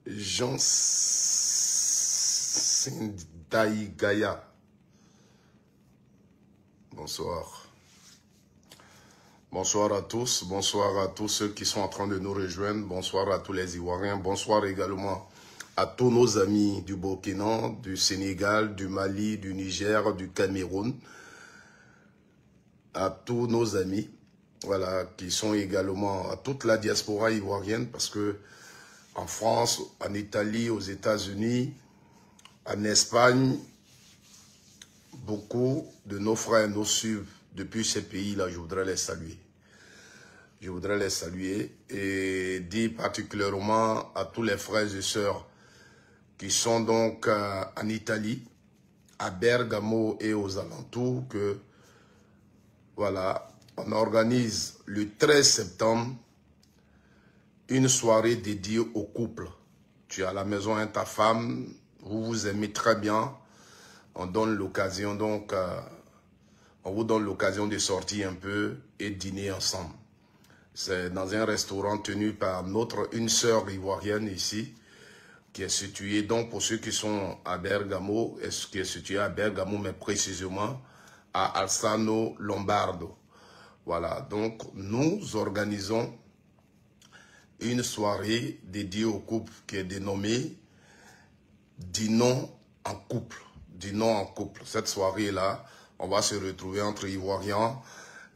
Jean Sindaïgaya. Bonsoir. Bonsoir à tous. Bonsoir à tous ceux qui sont en train de nous rejoindre. Bonsoir à tous les Ivoiriens. Bonsoir également à tous nos amis du Burkina, du Sénégal, du Mali, du Niger, du Cameroun. À tous nos amis, voilà, qui sont également à toute la diaspora ivoirienne, parce que en France, en Italie, aux États-Unis, en Espagne, beaucoup de nos frères nous suivent depuis ces pays-là. Je voudrais les saluer. Je voudrais les saluer et dire particulièrement à tous les frères et sœurs qui sont donc en Italie, à Bergamo et aux alentours, que voilà, on organise le 13 septembre une soirée dédiée au couple. Tu es à la maison avec ta femme, vous vous aimez très bien, on donne l'occasion donc, on vous donne l'occasion de sortir un peu et dîner ensemble. C'est dans un restaurant tenu par une sœur ivoirienne ici, qui est située, donc pour ceux qui sont à Bergamo, qui est située à Bergamo, mais précisément à Alzano Lombardo. Voilà, donc nous organisons une soirée dédiée au couple qui est dénommée Dînons en couple. Dînons en couple. Cette soirée-là, on va se retrouver entre Ivoiriens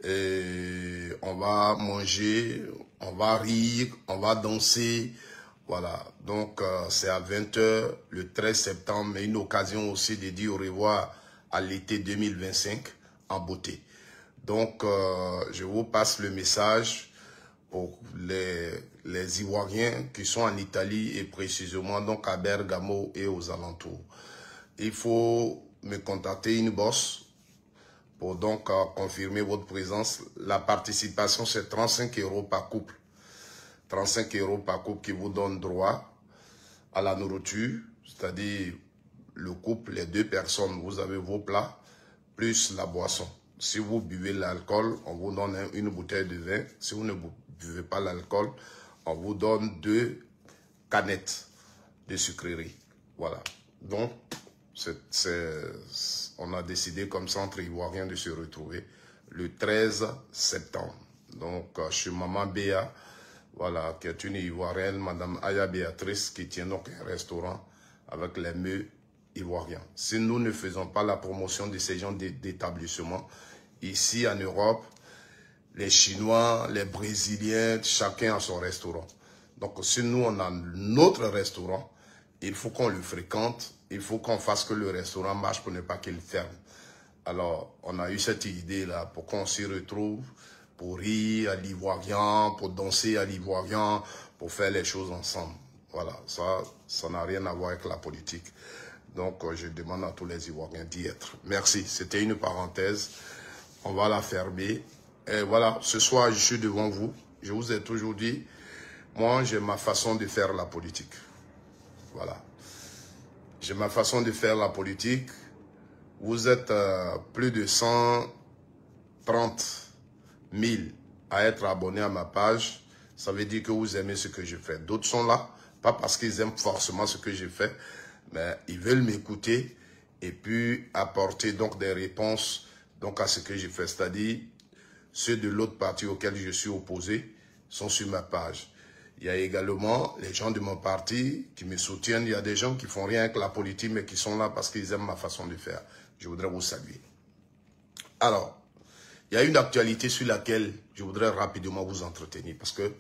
et on va manger, on va rire, on va danser. Voilà, donc c'est à 20 h le 13 septembre, mais une occasion aussi de dire au revoir à l'été 2025 en beauté. Donc, je vous passe le message pour les Ivoiriens qui sont en Italie et précisément donc à Bergamo et aux alentours. Il faut me contacter une bosse pour donc confirmer votre présence. La participation, c'est 35 € par couple. 35 € par couple qui vous donne droit à la nourriture, c'est-à-dire le couple, les deux personnes, vous avez vos plats, plus la boisson. Si vous buvez l'alcool, on vous donne une bouteille de vin. Si vous ne buvez pas l'alcool, on vous donne 2 canettes de sucrerie. Voilà. Donc, on a décidé comme ça entre Ivoiriens de se retrouver le 13 septembre. Donc, chez Maman Béa, voilà, qui est une Ivoirienne, Madame Aya Béatrice, qui tient donc un restaurant avec les mets ivoiriens. Si nous ne faisons pas la promotion de ces genres d'établissements, ici en Europe, les Chinois, les Brésiliens, chacun a son restaurant. Donc si nous on a notre restaurant, il faut qu'on le fréquente, il faut qu'on fasse que le restaurant marche pour ne pas qu'il ferme. Alors on a eu cette idée-là pour qu'on s'y retrouve, pour rire à l'ivoirien, pour danser à l'ivoirien, pour faire les choses ensemble. Voilà, ça n'a rien à voir avec la politique. Donc, je demande à tous les Ivoiriens d'y être. Merci, c'était une parenthèse. On va la fermer. Et voilà, ce soir, je suis devant vous. Je vous ai toujours dit, moi, j'ai ma façon de faire la politique. Voilà. J'ai ma façon de faire la politique. Vous êtes plus de 130 000 à être abonnés à ma page. Ça veut dire que vous aimez ce que je fais. D'autres sont là, pas parce qu'ils aiment forcément ce que je fais, mais ils veulent m'écouter et puis apporter donc des réponses donc à ce que je fais. C'est-à-dire, ceux de l'autre parti auquel je suis opposé sont sur ma page. Il y a également les gens de mon parti qui me soutiennent. Il y a des gens qui font rien avec la politique, mais qui sont là parce qu'ils aiment ma façon de faire. Je voudrais vous saluer. Alors, il y a une actualité sur laquelle je voudrais rapidement vous entretenir. Parce que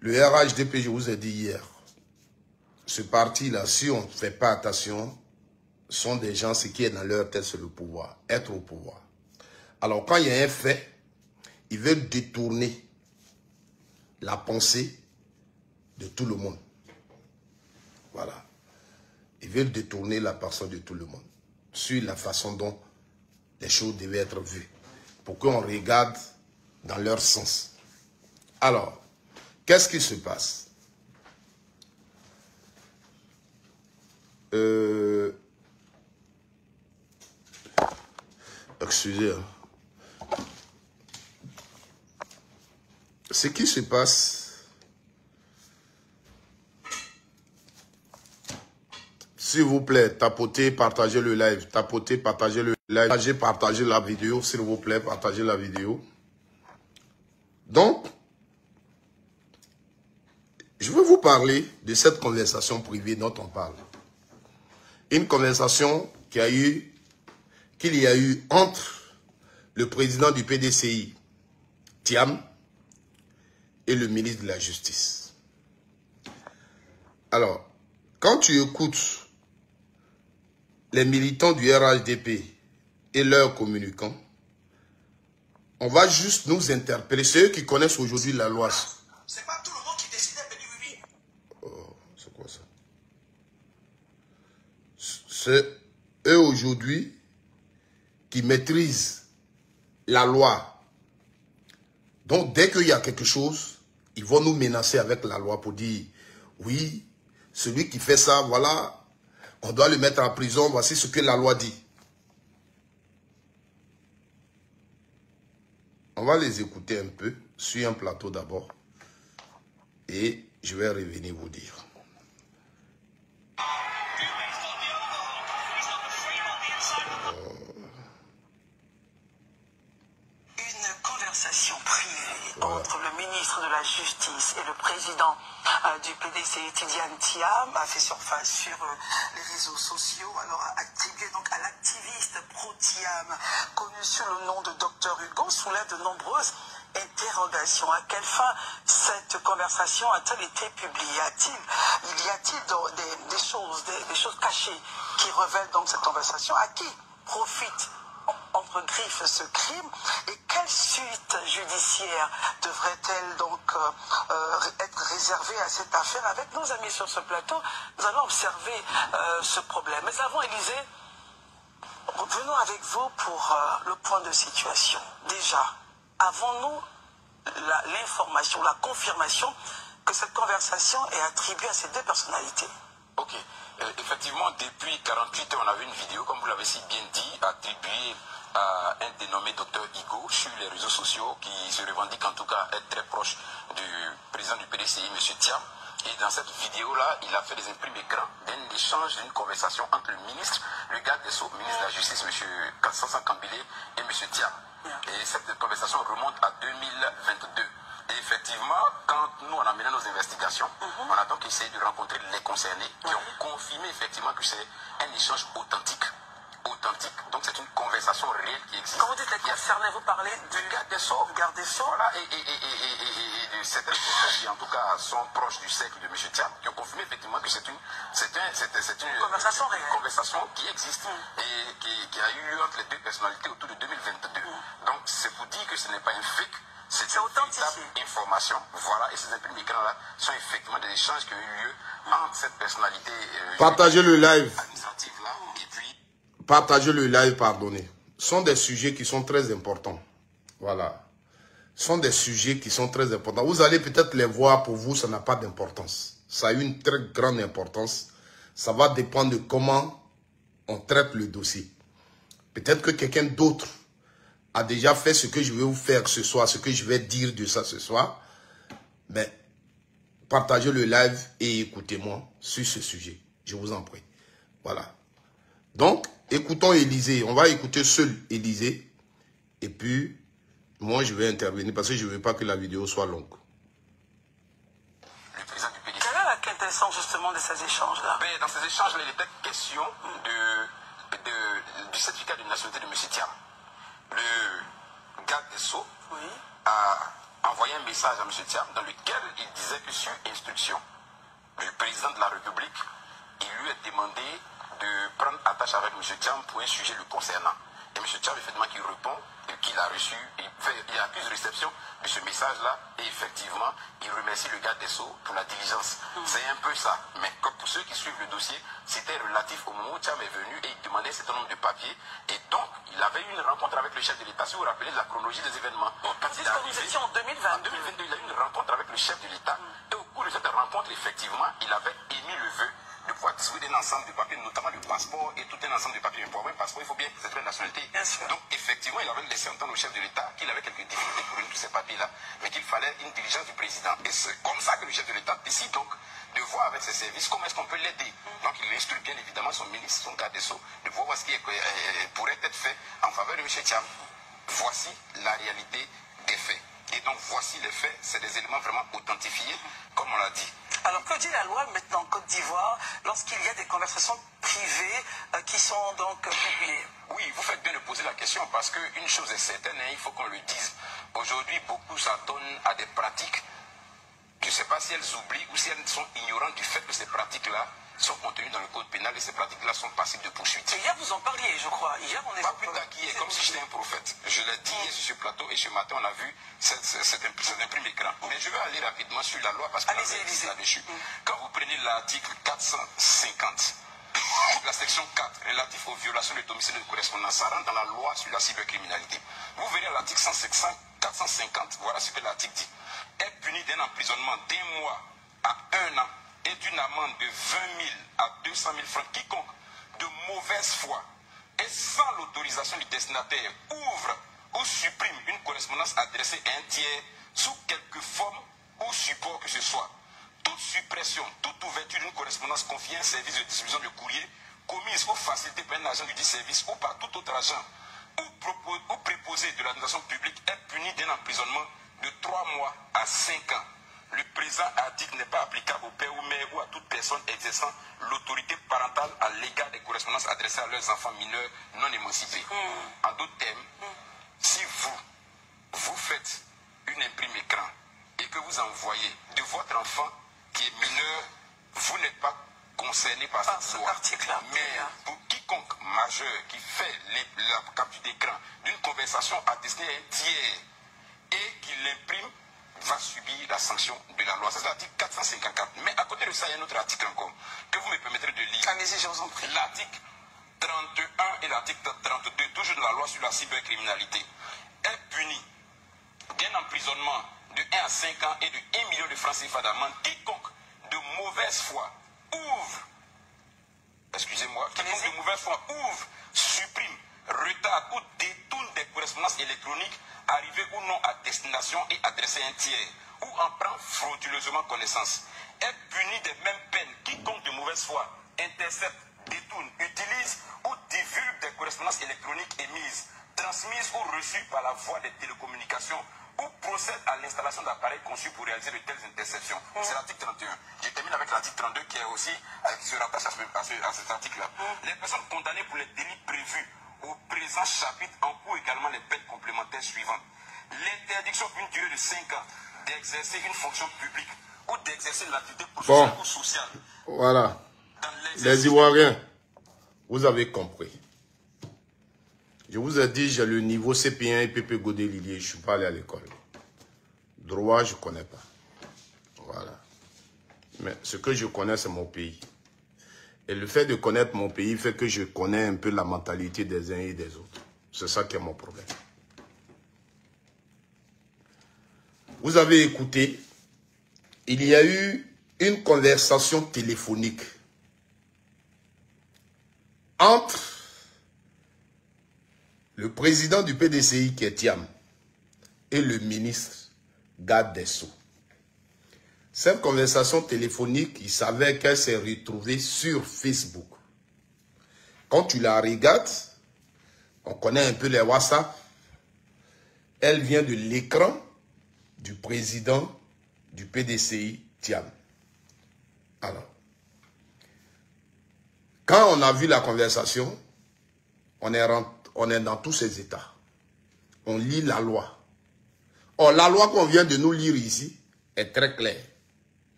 le RHDP, je vous ai dit hier, ce parti-là, si on ne fait pas attention, sont des gens, ce qui est dans leur tête, c'est le pouvoir, être au pouvoir. Alors, quand il y a un fait, ils veulent détourner la pensée de tout le monde. Voilà. Ils veulent détourner la pensée de tout le monde sur la façon dont les choses devaient être vues, pour qu'on regarde dans leur sens. Alors, qu'est-ce qui se passe? Excusez. Ce qui se passe, S'il vous plaît, tapotez, partagez le live. Tapotez, partagez le live. Partagez la vidéo, s'il vous plaît, partagez la vidéo. Donc, je veux vous parler de cette conversation privée dont on parle. Une conversation qu'il y a eu entre le président du PDCI, Thiam, et le ministre de la Justice. Alors, quand tu écoutes les militants du RHDP et leurs communicants, on va juste nous interpeller. C'est eux qui connaissent aujourd'hui la loi. C'est pas tout le monde qui décide de venir vivre. Oh, c'est quoi ça? C'est eux aujourd'hui qui maîtrisent la loi. Donc, dès qu'il y a quelque chose, ils vont nous menacer avec la loi pour dire, oui, celui qui fait ça, voilà, on doit le mettre en prison, voici ce que la loi dit. On va les écouter un peu sur un plateau d'abord et je vais revenir vous dire. Une conversation privée entre le ministre de la Justice et le président du PDCI, Tidiane Thiam, a fait surface sur les réseaux sociaux, alors attribué donc à l'activiste pro-Thiam, connu sous le nom de Dr Hugo, soulève de nombreuses interrogations. À quelle fin cette conversation a-t-elle été publiée? Y a-t-il des choses cachées qui révèlent donc cette conversation? À qui profite entre griffes ce crime et quelle suite judiciaire devrait-elle donc être réservée à cette affaire? Avec nos amis sur ce plateau, nous allons observer ce problème. Mais avant, Élisée, revenons avec vous pour le point de situation. Déjà, avons-nous l'information, la confirmation que cette conversation est attribuée à ces deux personnalités? Ok. Effectivement, depuis 48 heures, on avait une vidéo, comme vous l'avez si bien dit, attribuée à un dénommé Dr Hugo sur les réseaux sociaux, qui se revendique en tout cas être très proche du président du PDCI, M. Thiam. Et dans cette vidéo-là, il a fait des imprimes écran d'un échange, d'une conversation entre le ministre, le garde des Sceaux, ministre de la Justice, M. Kassansa Kambile, et M. Thiam. Et cette conversation remonte à 2022. Et effectivement, quand nous on a mené nos investigations, on a donc essayé de rencontrer les concernés qui ont confirmé effectivement que c'est un échange authentique. Donc c'est une conversation réelle qui existe. Quand vous dites les concernés, vous parlez du garde des Sceaux. Voilà, et de certaines personnes qui en tout cas sont proches du cercle de M. Thiam, qui ont confirmé effectivement que c'est une conversation réelle. Conversation qui existe et qui a eu lieu entre les deux personnalités autour de 2022. Donc c'est pour dire que ce n'est pas un fake. C'est une véritable information, voilà, et ces imprimes écrans-là sont effectivement des échanges qui ont eu lieu entre cette personnalité Partagez le live. administrative-là et puis... Partagez le live, pardonnez. Ce sont des sujets qui sont très importants. Voilà. Ce sont des sujets qui sont très importants. Vous allez peut-être les voir, pour vous, ça n'a pas d'importance. Ça a une très grande importance. Ça va dépendre de comment on traite le dossier. Peut-être que quelqu'un d'autre a déjà fait ce que je vais vous faire ce soir, ce que je vais dire de ça ce soir. Mais partagez le live et écoutez-moi sur ce sujet. Je vous en prie. Voilà. Donc, écoutons Élisée. On va écouter seul Élisée. Et puis, moi, je vais intervenir parce que je ne veux pas que la vidéo soit longue. Le président du PDCI. Quelle est la quintessence justement de ces échanges-là? Dans ces échanges-là, il était question du certificat de nationalité de M. Thiam. Le garde des Sceaux a envoyé un message à M. Thiam dans lequel il disait que sur instruction du président de la République, il lui est demandé de prendre attache avec M. Thiam pour un sujet le concernant. Et M. Thiam, effectivement, qui répond qu'il a reçu, il accuse réception de ce message-là, et effectivement, il remercie le garde des Sceaux pour la diligence. C'est un peu ça. Mais comme pour ceux qui suivent le dossier, c'était relatif au moment où Thiam est venu et il demandait un certain nombre de papiers. Et donc, il avait eu une rencontre avec le chef de l'État. Si vous vous rappelez de la chronologie des événements. Quand il est arrivé, vous étiez en 2022. En 2022, il a eu une rencontre avec le chef de l'État. Et au cours de cette rencontre, effectivement, il avait émis le vœu de pouvoir distribuer un ensemble de papiers, notamment le passeport et tout un ensemble de papiers. Pour avoir un passeport, il faut bien cette nationalité. Donc, effectivement, il avait laissé entendre au chef de l'État qu'il avait quelques difficultés pour tous ces papiers-là, mais qu'il fallait une diligence du président. Et c'est comme ça que le chef de l'État décide donc de voir avec avec ses services, comment est-ce qu'on peut l'aider. Donc il instruit bien évidemment son ministre, son garde des Sceaux, de voir ce qui pourrait être fait en faveur de M. Thiam. Voici la réalité des faits. Et donc voici les faits, c'est des éléments vraiment authentifiés, comme on l'a dit. Alors que dit la loi maintenant en Côte d'Ivoire lorsqu'il y a des conversations privées qui sont donc publiées? Oui, vous faites bien de poser la question parce qu'une chose est certaine, il faut qu'on le dise. Aujourd'hui, beaucoup s'adonnent à des pratiques. Je ne sais pas si elles oublient ou si elles sont ignorantes du fait que ces pratiques-là sont contenues dans le code pénal et ces pratiques-là sont passibles de poursuite. Et hier, vous en parliez, je crois. Hier, on est pas plus tard qu'hier, comme si j'étais un prophète. Je l'ai dit hier sur ce plateau et ce matin, on a vu cet imprimé écran. Mais je vais aller rapidement sur la loi parce que c'est là-dessus. Quand vous prenez l'article 450, la section 4, relatif aux violations de domicile et de correspondance, ça rentre dans la loi sur la cybercriminalité. Vous verrez l'article 450, voilà ce que l'article dit. Est puni d'un emprisonnement d'1 mois à 1 an et d'une amende de 20 000 à 200 000 francs quiconque de mauvaise foi et sans l'autorisation du destinataire ouvre ou supprime une correspondance adressée à un tiers sous quelque forme ou support que ce soit. Toute suppression, toute ouverture d'une correspondance confiée à un service de distribution de courrier commise ou facilitée par un agent du dit service ou par tout autre agent ou préposé de l'administration publique est puni d'un emprisonnement de 3 mois à 5 ans. Le présent article n'est pas applicable au père ou mère ou à toute personne exerçant l'autorité parentale à l'égard des correspondances adressées à leurs enfants mineurs non émancipés. En d'autres termes, si vous faites une imprime écran et que vous envoyez de votre enfant qui est mineur, vous n'êtes pas concerné par cette loi. Mais pour quiconque majeur qui fait la capture d'écran d'une conversation à destinée à un tiers et qui l'imprime, va subir la sanction de la loi. C'est l'article 454. Mais à côté de ça, il y a un autre article encore que vous me permettrez de lire. Allez-y, je vous en prie. L'article 31 et l'article 32, toujours de la loi sur la cybercriminalité, est puni d'un emprisonnement de 1 à 5 ans et de 1 million de francs CFA d'amende quiconque de mauvaise foi ouvre, excusez-moi, quiconque de mauvaise foi ouvre, supprime, retarde ou détourne des correspondances électroniques arrivées ou non à destination et adressées à un tiers, ou en prend frauduleusement connaissance, est puni des mêmes peines quiconque de mauvaise foi intercepte, détourne, utilise ou divulgue des correspondances électroniques émises, transmises ou reçues par la voie des télécommunications ou procède à l'installation d'appareils conçus pour réaliser de telles interceptions. C'est l'article 31. Je termine avec l'article 32 qui est aussi, qui se rattache à cet article-là. Les personnes condamnées pour les délits prévus au présent chapitre encourent également les peines complémentaires suivantes. L'interdiction d'une durée de 5 ans d'exercer une fonction publique ou d'exercer l'activité professionnelle ou sociale. Voilà. Les Ivoiriens, vous avez compris. Je vous ai dit, j'ai le niveau CP1 et PP Godé-Lilier. Je ne suis pas allé à l'école. Droit, je ne connais pas. Voilà. Mais ce que je connais, c'est mon pays. Et le fait de connaître mon pays fait que je connais un peu la mentalité des uns et des autres. C'est ça qui est mon problème. Vous avez écouté, il y a eu une conversation téléphonique entre le président du PDCI qui est Thiam et le ministre garde des Sceaux. Cette conversation téléphonique, il savait qu'elle s'est retrouvée sur Facebook. Quand tu la regardes, on connaît un peu les WhatsApp, elle vient de l'écran du président du PDCI Thiam. Alors, quand on a vu la conversation, on est dans tous ces états. On lit la loi. Or, la loi qu'on vient de nous lire ici est très claire.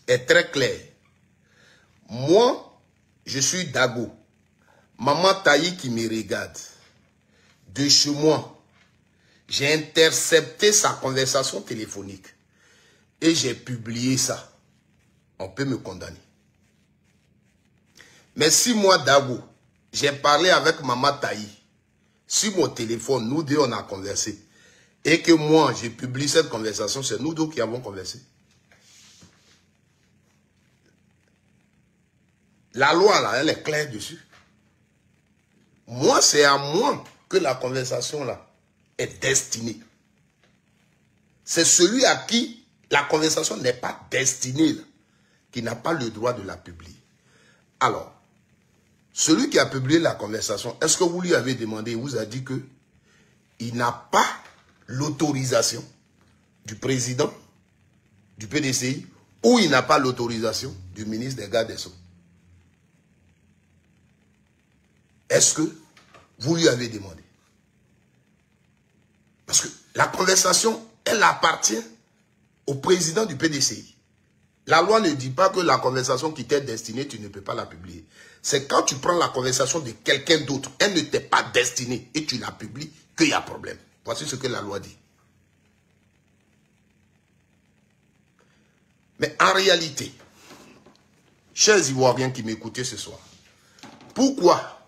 Est très claire. Moi, je suis Dago. Maman Taï qui me regarde. De chez moi, j'ai intercepté sa conversation téléphonique. Et j'ai publié ça. On peut me condamner. Mais si moi, Dago, j'ai parlé avec Maman Taï, sur mon téléphone, nous deux on a conversé, et que moi j'ai publié cette conversation, c'est nous deux qui avons conversé. La loi là, elle est claire dessus. Moi, c'est à moi que la conversation là est destinée. C'est celui à qui la conversation n'est pas destinée là, qui n'a pas le droit de la publier. Alors, celui qui a publié la conversation, est-ce que vous lui avez demandé, il vous a dit que il n'a pas l'autorisation du président du PDCI ou il n'a pas l'autorisation du ministre des Gardes des Sceaux? Est-ce que vous lui avez demandé? Parce que la conversation, elle appartient au président du PDCI. La loi ne dit pas que la conversation qui t'est destinée, tu ne peux pas la publier. C'est quand tu prends la conversation de quelqu'un d'autre, elle ne t'est pas destinée et tu la publies, qu'il y a problème. Voici ce que la loi dit. Mais en réalité, chers Ivoiriens qui m'écoutez ce soir, pourquoi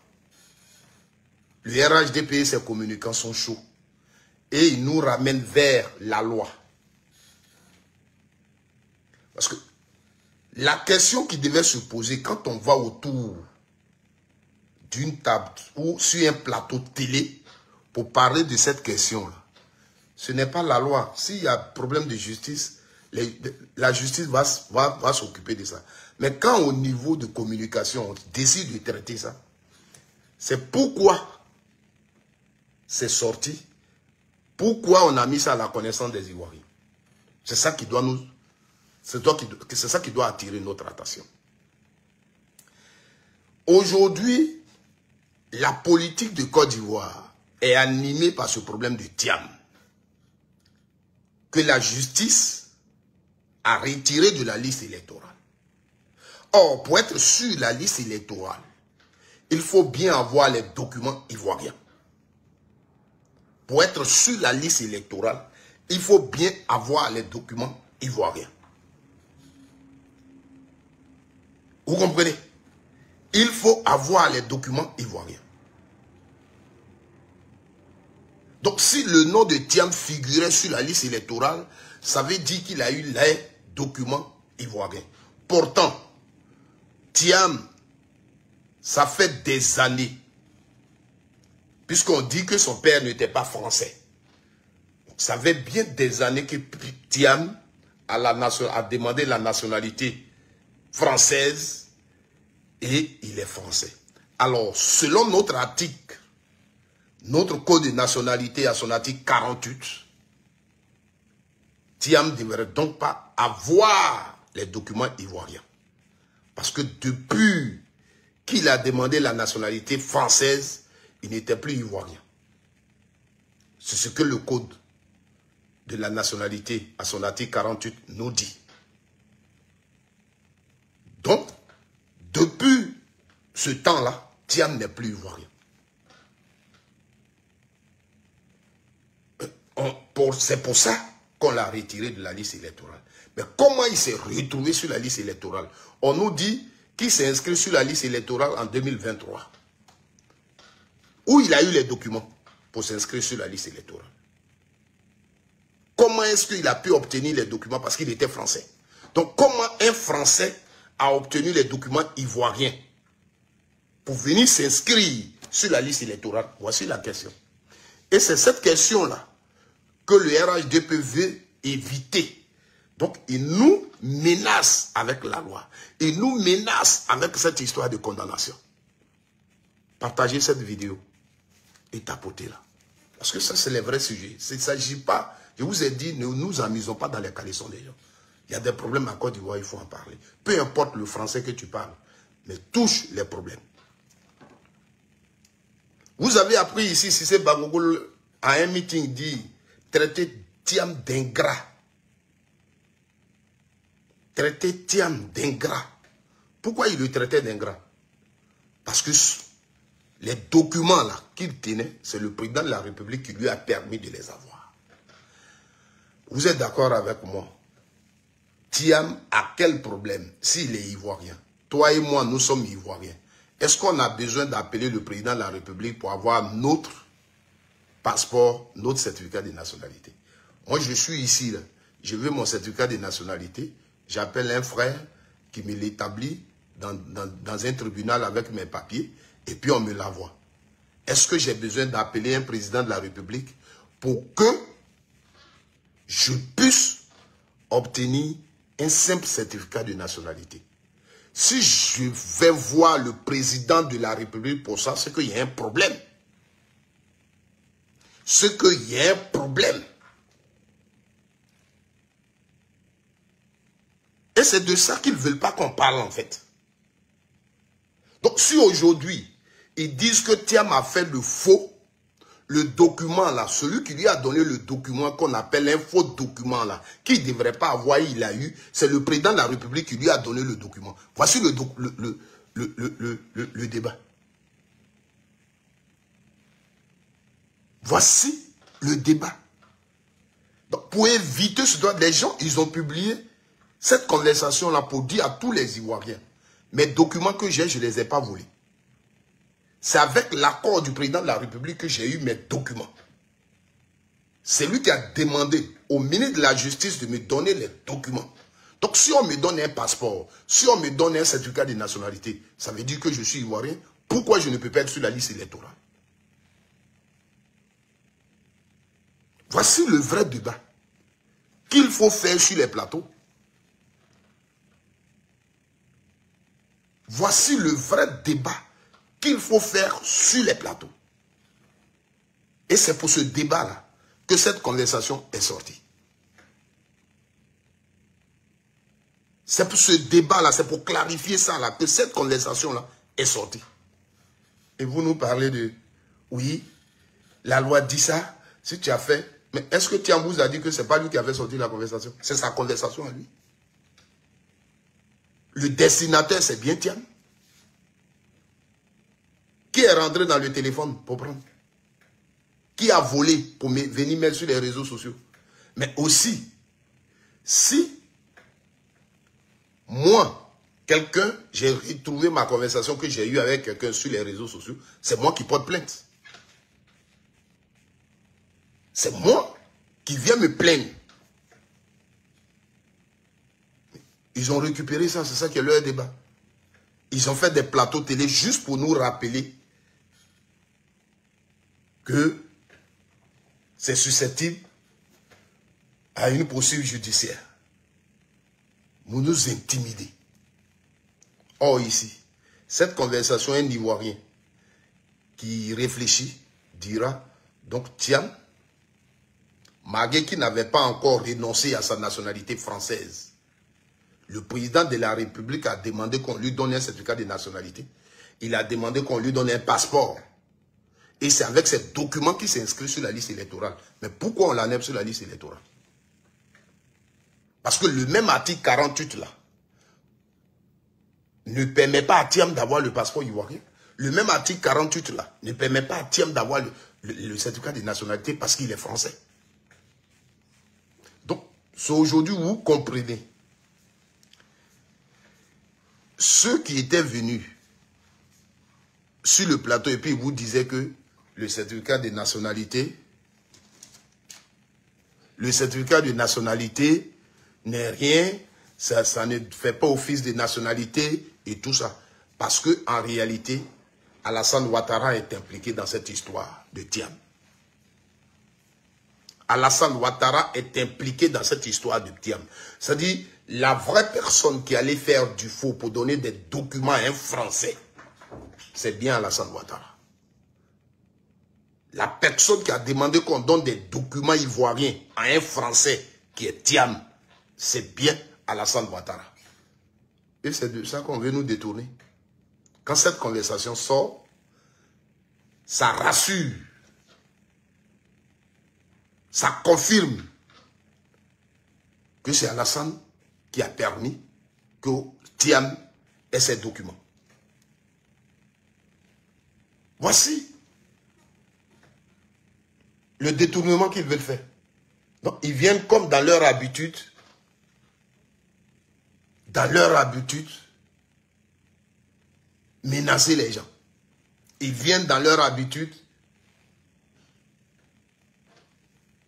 le RHDP et ses communicants sont chauds et ils nous ramènent vers la loi? Parce que la question qui devait se poser quand on va autour d'une table ou sur un plateau de télé pour parler de cette question-là, ce n'est pas la loi. S'il y a problème de justice, la justice va s'occuper de ça. Mais quand au niveau de communication, on décide de traiter ça, c'est pourquoi c'est sorti, pourquoi on a mis ça à la connaissance des Ivoiriens. C'est ça qui doit nous... C'est ça qui doit attirer notre attention. Aujourd'hui, la politique de Côte d'Ivoire est animée par ce problème de Thiam, que la justice a retiré de la liste électorale. Or, pour être sur la liste électorale, il faut bien avoir les documents ivoiriens. Pour être sur la liste électorale, il faut bien avoir les documents ivoiriens. Vous comprenez? Il faut avoir les documents ivoiriens. Donc, si le nom de Thiam figurait sur la liste électorale, ça veut dire qu'il a eu les documents ivoiriens. Pourtant, Thiam, ça fait des années, puisqu'on dit que son père n'était pas français. Ça fait bien des années que Thiam a demandé la nationalité française et il est français. Alors, selon notre article, notre code de nationalité à son article 48, Thiam ne devrait donc pas avoir les documents ivoiriens. Parce que depuis qu'il a demandé la nationalité française, il n'était plus ivoirien. C'est ce que le code de la nationalité à son article 48 nous dit. Donc, depuis ce temps-là, Thiam n'est plus ivoirien. C'est pour ça qu'on l'a retiré de la liste électorale. Mais comment il s'est retrouvé sur la liste électorale? On nous dit qu'il s'est inscrit sur la liste électorale en 2023. Où il a eu les documents pour s'inscrire sur la liste électorale? Comment est-ce qu'il a pu obtenir les documents? Parce qu'il était français. Donc, comment un Français a obtenu les documents ivoiriens pour venir s'inscrire sur la liste électorale? Voici la question. Et c'est cette question-là que le RHDP veut éviter. Donc, il nous menace avec la loi. Il nous menace avec cette histoire de condamnation. Partagez cette vidéo et tapotez-la. Parce que ça, c'est le vrai sujet. Il ne s'agit pas, je vous ai dit, ne nous amusons pas dans les caleçons des gens. Il y a des problèmes à Côte d'Ivoire, il faut en parler. Peu importe le français que tu parles, mais touche les problèmes. Vous avez appris ici, Cissé Bangogo, à un meeting, dit traiter Thiam d'ingrat. Traiter Thiam d'ingrat. Pourquoi il le traitait d'ingrat? Parce que les documents là qu'il tenait, c'est le président de la République qui lui a permis de les avoir. Vous êtes d'accord avec moi? Thiam a quel problème s'il est ivoirien? Toi et moi, nous sommes ivoiriens. Est-ce qu'on a besoin d'appeler le président de la République pour avoir notre passeport, notre certificat de nationalité? Moi, je suis ici, là. Je veux mon certificat de nationalité. J'appelle un frère qui me l'établit dans un tribunal avec mes papiers et puis on me l'envoie. Est-ce que j'ai besoin d'appeler un président de la République pour que je puisse obtenir un simple certificat de nationalité. Si je vais voir le président de la République pour ça, c'est qu'il y a un problème. C'est qu'il y a un problème. Et c'est de ça qu'ils ne veulent pas qu'on parle en fait. Donc si aujourd'hui, ils disent que Thiam a fait le faux, le document là, celui qui lui a donné le document qu'on appelle un faux document là, qui ne devrait pas avoir, il l'a eu, c'est le président de la République qui lui a donné le document. Voici le débat. Voici le débat. Donc pour éviter ce droit, les gens, ils ont publié cette conversation là pour dire à tous les Ivoiriens, mes documents que j'ai, je ne les ai pas volés. C'est avec l'accord du président de la République que j'ai eu mes documents. C'est lui qui a demandé au ministre de la Justice de me donner les documents. Donc si on me donne un passeport, si on me donne un certificat de nationalité, ça veut dire que je suis ivoirien. Pourquoi je ne peux pas être sur la liste électorale? Voici le vrai débat qu'il faut faire sur les plateaux. Voici le vrai débat qu'il faut faire sur les plateaux. Et c'est pour ce débat-là que cette conversation est sortie. C'est pour ce débat-là, c'est pour clarifier ça là, que cette conversation-là est sortie. Et vous nous parlez de, oui, la loi dit ça, si tu as fait, mais est-ce que Thiam vous a dit que ce n'est pas lui qui avait sorti la conversation? C'est sa conversation à lui. Le destinataire, c'est bien Thiam. Qui est rentré dans le téléphone pour prendre? Qui a volé pour venir mettre sur les réseaux sociaux? Mais aussi, si moi, quelqu'un, j'ai retrouvé ma conversation que j'ai eue avec quelqu'un sur les réseaux sociaux, c'est moi qui porte plainte. C'est moi qui viens me plaindre. Ils ont récupéré ça, c'est ça qui est leur débat. Ils ont fait des plateaux télé juste pour nous rappeler que c'est susceptible à une poursuite judiciaire. Vous nous intimidez. Or ici, cette conversation, un Ivoirien qui réfléchit dira, donc Thiam, malgré qui n'avait pas encore renoncé à sa nationalité française, le président de la République a demandé qu'on lui donne un certificat de nationalité. Il a demandé qu'on lui donne un passeport. Et c'est avec ces documents qu'il s'inscrit sur la liste électorale. Mais pourquoi on l'enlève sur la liste électorale? Parce que le même article 48 là ne permet pas à Thiam d'avoir le passeport ivoirien. Le même article 48 là ne permet pas à Thiam d'avoir le certificat de nationalité parce qu'il est français. Donc, c'est aujourd'hui où vous comprenez. Ceux qui étaient venus sur le plateau et puis ils vous disaient que le certificat de nationalité n'est rien, ça ne fait pas office de nationalité et tout ça. Parce que en réalité, Alassane Ouattara est impliqué dans cette histoire de Thiam. Alassane Ouattara est impliqué dans cette histoire de Thiam. C'est-à-dire, la vraie personne qui allait faire du faux pour donner des documents à un Français, c'est bien Alassane Ouattara. La personne qui a demandé qu'on donne des documents ivoiriens à un Français qui est Thiam, c'est bien Alassane Ouattara. Et c'est de ça qu'on veut nous détourner. Quand cette conversation sort, ça rassure, ça confirme que c'est Alassane qui a permis que Thiam ait ses documents. Voici le détournement qu'ils veulent faire. Donc, ils viennent comme dans leur habitude, menacer les gens. Ils viennent dans leur habitude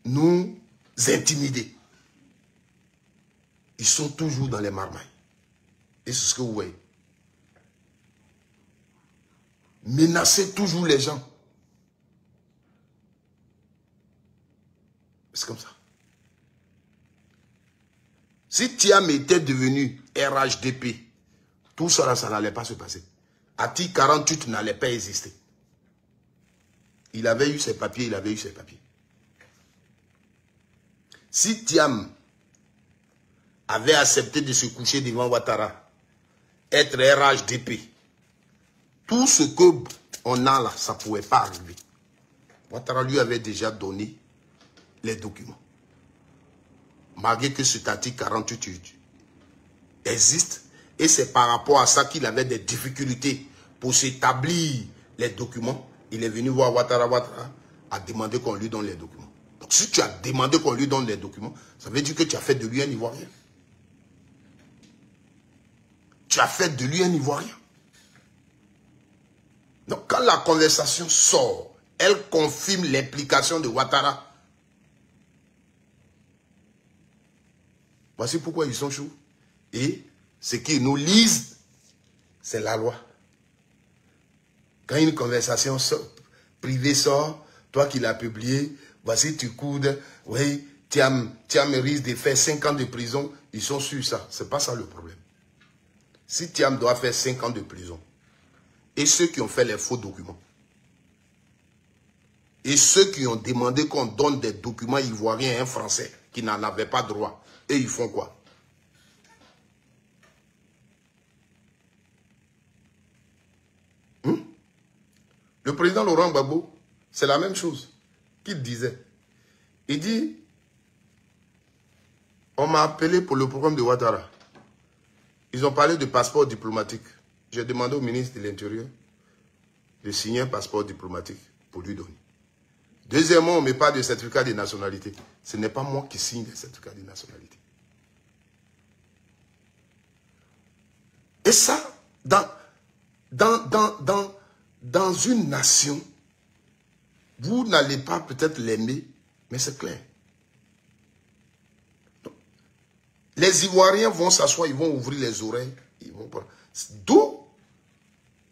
nous intimider. Ils sont toujours dans les marmailles. Et c'est ce que vous voyez. Menacer toujours les gens. C'est comme ça. Si Thiam était devenu RHDP, tout ça là, ça n'allait pas se passer. Ati 48 n'allait pas exister. Il avait eu ses papiers, il avait eu ses papiers. Si Thiam avait accepté de se coucher devant Ouattara, être RHDP, tout ce qu'on a là, ça ne pouvait pas arriver. Ouattara lui avait déjà donné les documents. Malgré que cet article 48 existe, et c'est par rapport à ça qu'il avait des difficultés pour s'établir les documents. Il est venu voir Ouattara a demandé qu'on lui donne les documents. Donc si tu as demandé qu'on lui donne les documents, ça veut dire que tu as fait de lui un Ivoirien. Tu as fait de lui un Ivoirien. Donc quand la conversation sort, elle confirme l'implication de Ouattara. Voici pourquoi ils sont chauds. Et ce qu'ils nous lisent, c'est la loi. Quand une conversation privée sort, toi qui l'as publiée, voici tu coudes, oui, Thiam risque de faire 5 ans de prison, ils sont sur ça. Ce n'est pas ça le problème. Si Thiam doit faire 5 ans de prison, et ceux qui ont fait les faux documents, et ceux qui ont demandé qu'on donne des documents ivoiriens à un Français qui n'en avait pas droit, et ils font quoi? Le président Laurent Gbagbo, c'est la même chose qu'il disait. Il dit, on m'a appelé pour le programme de Ouattara. Ils ont parlé de passeport diplomatique. J'ai demandé au ministre de l'Intérieur de signer un passeport diplomatique pour lui donner. Deuxièmement, on me parle de certificat de nationalité. Ce n'est pas moi qui signe les certificats de nationalité. Et ça, dans une nation, vous n'allez pas peut-être l'aimer, mais c'est clair. Donc, les Ivoiriens vont s'asseoir, ils vont ouvrir les oreilles. D'où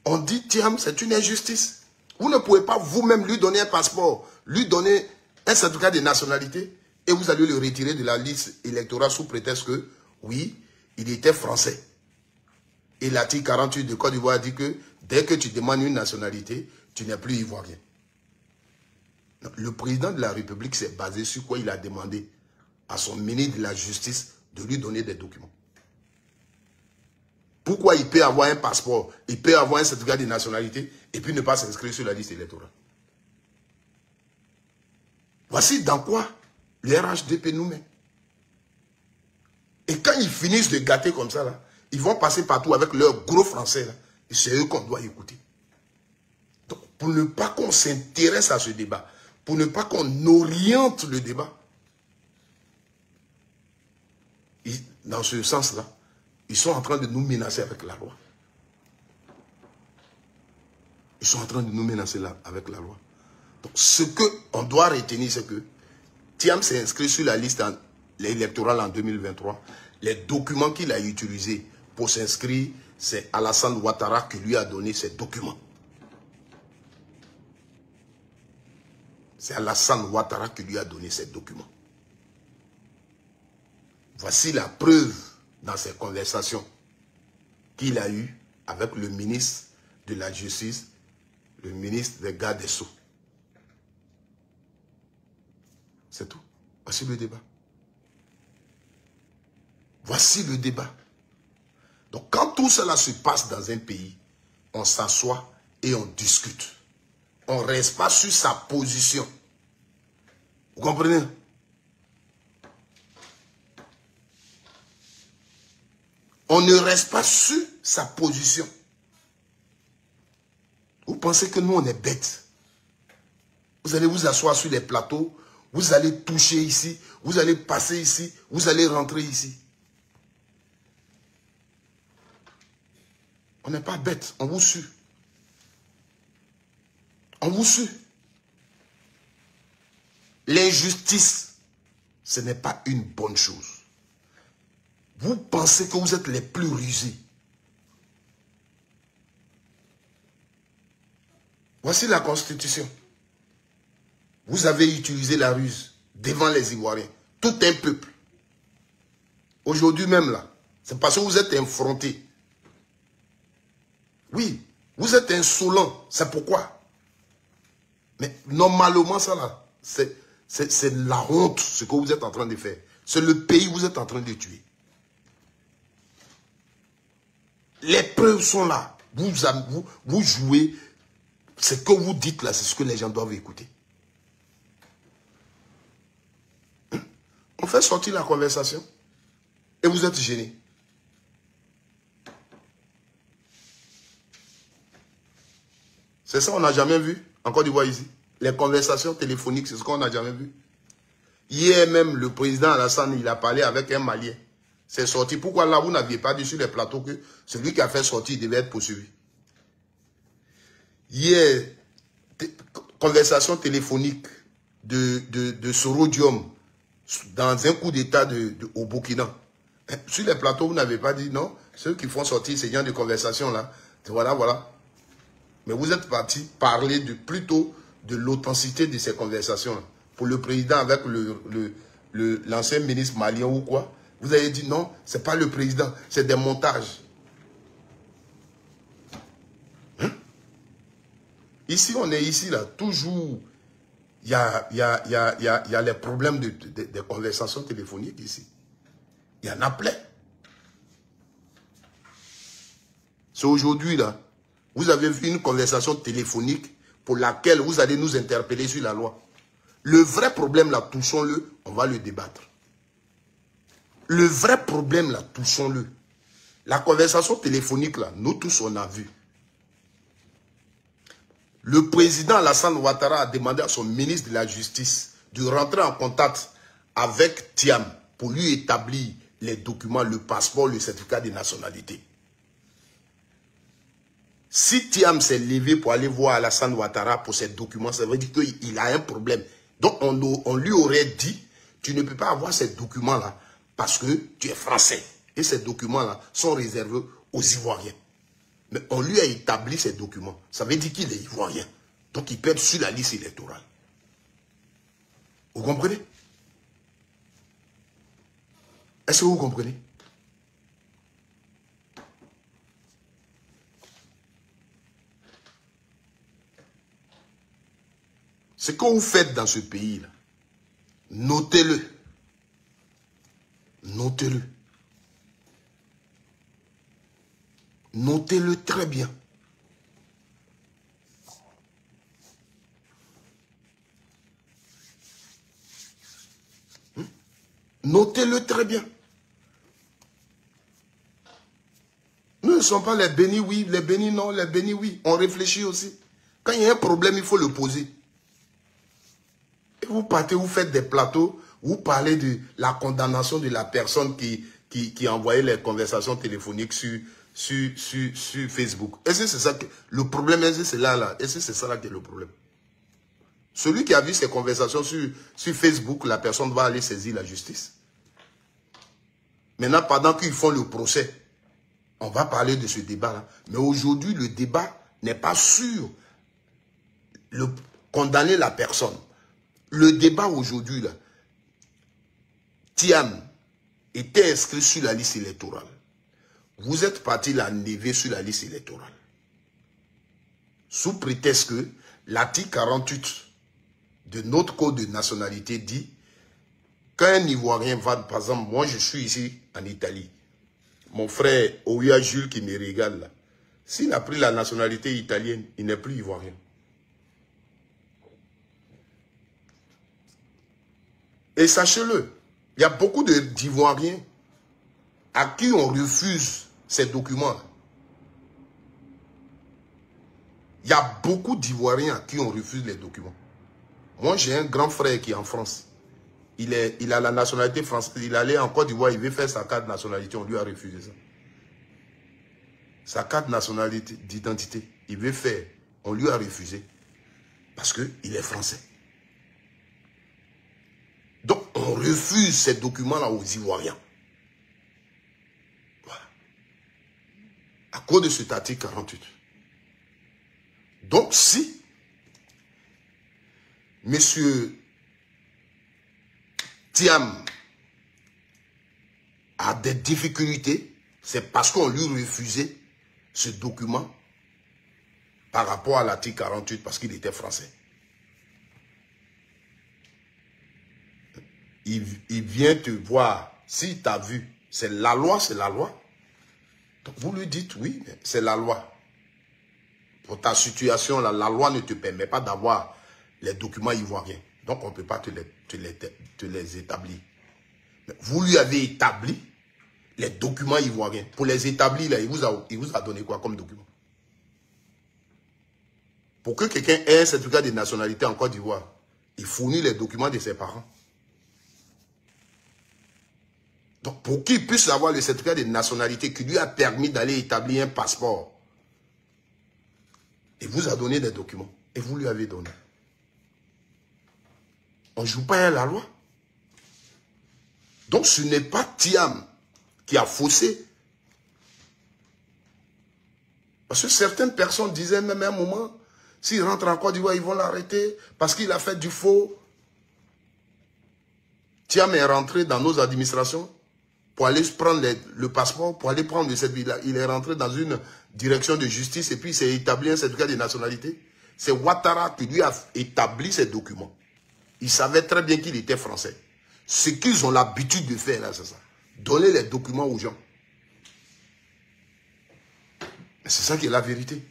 on dit, Thiam, c'est une injustice. Vous ne pouvez pas vous-même lui donner un passeport, lui donner un certificat de nationalité, et vous allez le retirer de la liste électorale sous prétexte que, oui, il était français. Et l'article 48 de Côte d'Ivoire dit que dès que tu demandes une nationalité, tu n'es plus ivoirien. Donc, le président de la République s'est basé sur quoi? Il a demandé à son ministre de la Justice de lui donner des documents. Pourquoi il peut avoir un passeport, il peut avoir un certificat de nationalité et puis ne pas s'inscrire sur la liste électorale? Voici dans quoi le RHDP nous met. Et quand ils finissent de gâter comme ça, là, ils vont passer partout avec leur gros français. Là, et c'est eux qu'on doit écouter. Donc, pour ne pas qu'on s'intéresse à ce débat, pour ne pas qu'on oriente le débat, dans ce sens-là, ils sont en train de nous menacer avec la loi. Ils sont en train de nous menacer là, avec la loi. Donc, ce qu'on doit retenir, c'est que Thiam s'est inscrit sur la liste électorale en 2023. Les documents qu'il a utilisés pour s'inscrire, c'est Alassane Ouattara qui lui a donné ces documents. C'est Alassane Ouattara qui lui a donné ces documents. Voici la preuve dans ces conversations qu'il a eues avec le ministre de la Justice, le ministre des Gardes des Sceaux. C'est tout. Voici le débat. Voici le débat. Donc quand tout cela se passe dans un pays, on s'assoit et on discute. On ne reste pas sur sa position. Vous comprenez? On ne reste pas sur sa position. Vous pensez que nous, on est bêtes. Vous allez vous asseoir sur les plateaux, vous allez toucher ici, vous allez passer ici, vous allez rentrer ici. On n'est pas bêtes, on vous suit. On vous suit. L'injustice, ce n'est pas une bonne chose. Vous pensez que vous êtes les plus rusés. Voici la Constitution. Vous avez utilisé la ruse devant les Ivoiriens. Tout un peuple. Aujourd'hui même là. C'est parce que vous êtes affrontés. Oui, vous êtes insolents. C'est pourquoi. Mais normalement, ça là, c'est la honte ce que vous êtes en train de faire. C'est le pays que vous êtes en train de tuer. Les preuves sont là. Vous jouez. Ce que vous dites là, c'est ce que les gens doivent écouter. On fait sortir la conversation et vous êtes gênés. C'est ça qu'on n'a jamais vu en Côte d'Ivoire ici. Les conversations téléphoniques, c'est ce qu'on n'a jamais vu. Hier même, le président Alassane, il a parlé avec un Malien. C'est sorti. Pourquoi là, vous n'aviez pas dit sur les plateaux que celui qui a fait sortir, il devait être poursuivi? Hier, conversation téléphonique de Sorodium dans un coup d'état au Burkina. Sur les plateaux, vous n'avez pas dit non. Ceux qui font sortir ces gens de conversation là, voilà, voilà. Mais vous êtes parti parler plutôt de l'authenticité de ces conversations là. Pour le président avec l'ancien ministre malien ou quoi. Vous avez dit non, c'est pas le président, c'est des montages. Hein? Ici, on est ici là, toujours. Il y a les problèmes des conversations téléphoniques ici. Il y en a plein. C'est aujourd'hui là. Vous avez vu une conversation téléphonique pour laquelle vous allez nous interpeller sur la loi. Le vrai problème là, touchons-le, on va le débattre. Le vrai problème là, touchons-le. La conversation téléphonique là, nous tous on a vu. Le président Alassane Ouattara a demandé à son ministre de la Justice de rentrer en contact avec Thiam pour lui établir les documents, le passeport, le certificat de nationalité. Si Thiam s'est levé pour aller voir Alassane Ouattara pour ces documents, ça veut dire qu'il a un problème. Donc on lui aurait dit, tu ne peux pas avoir ces documents-là parce que tu es français. Et ces documents-là sont réservés aux Ivoiriens. Mais on lui a établi ces documents. Ça veut dire qu'il est Ivoirien. Donc il peut être sur la liste électorale. Vous comprenez? Est-ce que vous comprenez? Ce que vous faites dans ce pays-là, notez-le. Notez-le. Notez-le très bien. Notez-le très bien. Nous ne sommes pas les bénis oui, les bénis non, les bénis oui. On réfléchit aussi. Quand il y a un problème, il faut le poser. Et vous partez, vous faites des plateaux, vous parlez de la condamnation de la personne qui envoyait les conversations téléphoniques sur Facebook. Est-ce que c'est ça que le problème? Est-ce que c'est là? Est-ce que c'est ça là qui est le problème? Celui qui a vu ces conversations sur Facebook, la personne va aller saisir la justice. Maintenant, pendant qu'ils font le procès, on va parler de ce débat-là. Mais aujourd'hui, le débat n'est pas sur condamner la personne. Le débat aujourd'hui, là, Thiam était inscrit sur la liste électorale. Vous êtes parti l'enlever sur la liste électorale. Sous prétexte que l'article 48 de notre code de nationalité dit quand un Ivoirien va, par exemple, moi je suis ici en Italie, mon frère Ouya Jules qui me régale là, s'il a pris la nationalité italienne, il n'est plus Ivoirien. Et sachez-le, il y a beaucoup d'Ivoiriens à qui on refuse ces documents. Il y a beaucoup d'Ivoiriens à qui on refuse les documents. Moi, j'ai un grand frère qui est en France. Il a la nationalité française. Il allait en Côte d'Ivoire, il veut faire sa carte de nationalité. On lui a refusé ça. Sa carte nationalité d'identité, il veut faire. On lui a refusé. Parce qu'il est français. Donc, on refuse ces documents-là aux Ivoiriens. Voilà. À cause de cet article 48. Donc, si Monsieur Thiam a des difficultés, c'est parce qu'on lui refusait ce document par rapport à l'article 48 parce qu'il était français. Il vient te voir, si tu as vu, c'est la loi, c'est la loi. Donc vous lui dites, oui, c'est la loi. Pour ta situation, là, la loi ne te permet pas d'avoir les documents ivoiriens. Donc on ne peut pas te les établir. Mais vous lui avez établi les documents ivoiriens. Pour les établir, là, il vous a donné quoi comme document? Pour que quelqu'un ait un certificat de nationalité en Côte d'Ivoire, il fournit les documents de ses parents. Donc, pour qu'il puisse avoir le certificat de nationalité qui lui a permis d'aller établir un passeport, il vous a donné des documents et vous lui avez donné. On ne joue pas à la loi. Donc, ce n'est pas Thiam qui a faussé. Parce que certaines personnes disaient même à un moment, s'il rentre en Côte d'Ivoire, ils vont l'arrêter parce qu'il a fait du faux. Thiam est rentré dans nos administrations pour aller prendre le passeport, pour aller prendre cette ville-là. Il est rentré dans une direction de justice et puis il s'est établi un certificat de nationalité. C'est Ouattara qui lui a établi ces documents. Il savait très bien qu'il était français. Ce qu'ils ont l'habitude de faire là, c'est ça. Donner les documents aux gens. C'est ça qui est la vérité.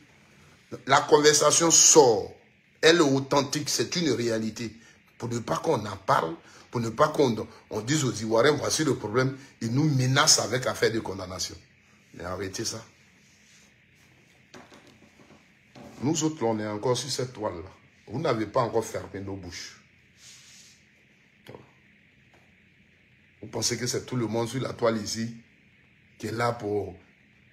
La conversation sort. Elle est authentique, c'est une réalité. Pour ne pas qu'on en parle, pour ne pas qu'on dise aux Ivoiriens, voici le problème, ils nous menacent avec affaire de condamnation. Mais arrêtez ça. Nous autres, on est encore sur cette toile-là. Vous n'avez pas encore fermé nos bouches. Vous pensez que c'est tout le monde sur la toile ici qui est là pour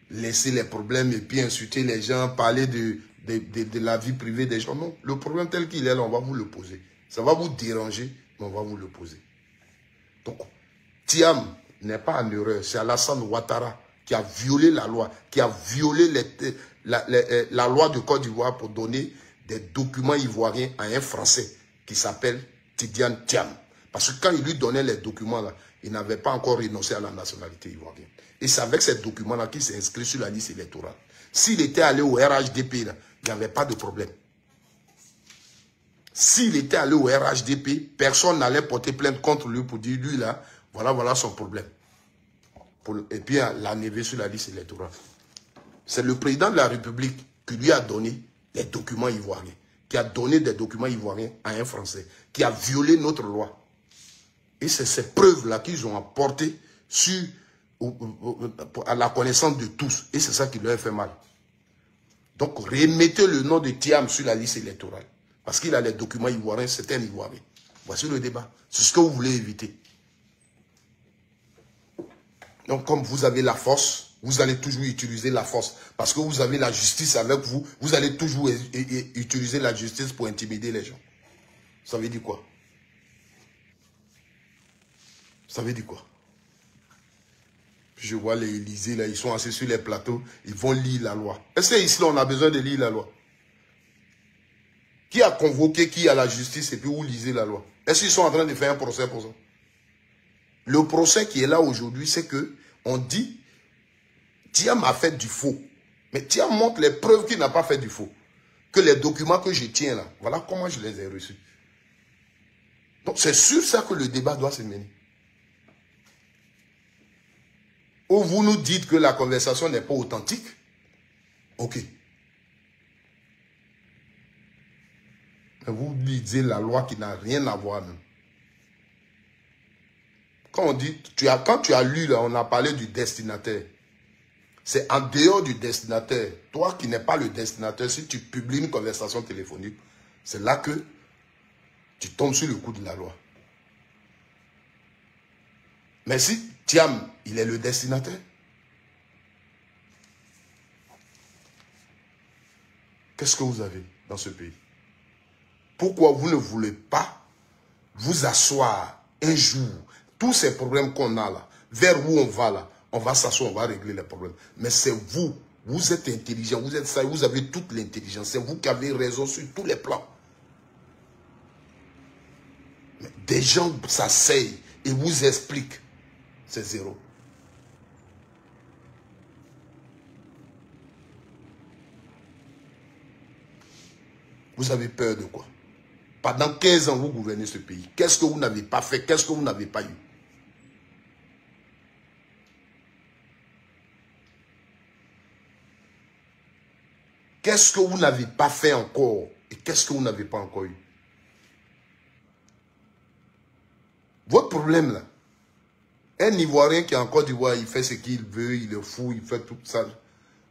laisser les problèmes et puis insulter les gens, parler de la vie privée des gens. Non, le problème tel qu'il est là, on va vous le poser. Ça va vous déranger, mais on va vous le poser. Donc, Thiam n'est pas en erreur. C'est Alassane Ouattara qui a violé la loi, qui a violé la loi de Côte d'Ivoire pour donner des documents ivoiriens à un Français qui s'appelle Tidiane Thiam. Parce que quand il lui donnait les documents, là, il n'avait pas encore renoncé à la nationalité ivoirienne. Et c'est avec ces documents-là qu'il s'est inscrit sur la liste électorale. S'il était allé au RHDP, là, il n'y avait pas de problème. S'il était allé au RHDP, personne n'allait porter plainte contre lui pour dire, lui là, voilà son problème. Et puis l'enlever sur la liste électorale. C'est le président de la République qui lui a donné les documents ivoiriens, qui a donné des documents ivoiriens à un Français, qui a violé notre loi. Et c'est ces preuves-là qu'ils ont apportées à la connaissance de tous. Et c'est ça qui leur a fait mal. Donc, remettez le nom de Thiam sur la liste électorale. Parce qu'il a les documents ivoiriens, c'est un Ivoirien. Voici le débat. C'est ce que vous voulez éviter. Donc, comme vous avez la force, vous allez toujours utiliser la force. Parce que vous avez la justice avec vous, vous allez toujours utiliser la justice pour intimider les gens. Ça veut dire quoi? Ça veut dire quoi? Je vois les Élysées, là, ils sont assis sur les plateaux, ils vont lire la loi. Est-ce qu'ici, on a besoin de lire la loi? Qui a convoqué qui à la justice et puis où lisez la loi? Est-ce qu'ils sont en train de faire un procès pour ça? Le procès qui est là aujourd'hui, c'est que on dit Thiam a fait du faux. Mais Thiam montre les preuves qu'il n'a pas fait du faux. Que les documents que je tiens là, voilà comment je les ai reçus. Donc c'est sur ça que le débat doit se mener. Ou vous nous dites que la conversation n'est pas authentique. Ok. Mais vous lisez la loi qui n'a rien à voir même. Quand on dit, quand tu as lu là, on a parlé du destinataire. C'est en dehors du destinataire. Toi qui n'es pas le destinataire, si tu publies une conversation téléphonique, c'est là que tu tombes sur le coup de la loi. Mais si Thiam, il est le destinataire, qu'est-ce que vous avez dans ce pays? Pourquoi vous ne voulez pas vous asseoir un jour, tous ces problèmes qu'on a là, vers où on va là, on va s'asseoir, on va régler les problèmes. Mais c'est vous, vous êtes intelligent, vous êtes sage, vous avez toute l'intelligence, c'est vous qui avez raison sur tous les plans. Mais des gens s'asseyent et vous expliquent. C'est zéro. Vous avez peur de quoi? Pendant 15 ans, vous gouvernez ce pays. Qu'est-ce que vous n'avez pas fait? Qu'est-ce que vous n'avez pas eu? Qu'est-ce que vous n'avez pas fait encore? Et qu'est-ce que vous n'avez pas encore eu? Votre problème là, un Ivoirien qui est en Côte d'Ivoire, il fait ce qu'il veut, il est fou, il fait tout ça.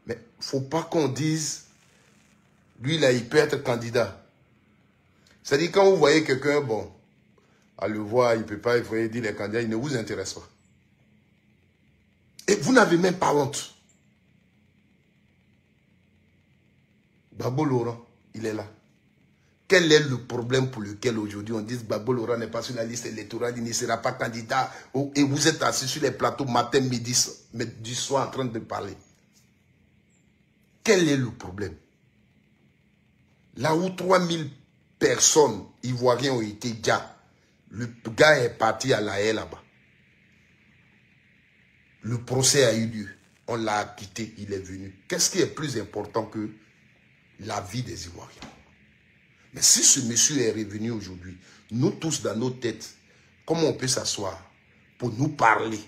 Mais il ne faut pas qu'on dise, lui là, il peut être candidat. C'est-à-dire quand vous voyez quelqu'un, bon, à le voir, il ne peut pas, il faut dire les candidats, il ne vous intéresse pas. Et vous n'avez même pas honte. Babo Laurent, il est là. Quel est le problème pour lequel aujourd'hui on dit que Babo Laurent n'est pas sur la liste électorale, il ne sera pas candidat, et vous êtes assis sur les plateaux matin, midi, du soir en train de parler? Quel est le problème? Là où 3000 personnes ivoiriennes ont été déjà, le gars est parti à la haie là-bas. Le procès a eu lieu, on l'a acquitté, il est venu. Qu'est-ce qui est plus important que la vie des Ivoiriens? Mais si ce monsieur est revenu aujourd'hui, nous tous dans nos têtes, comment on peut s'asseoir pour nous parler,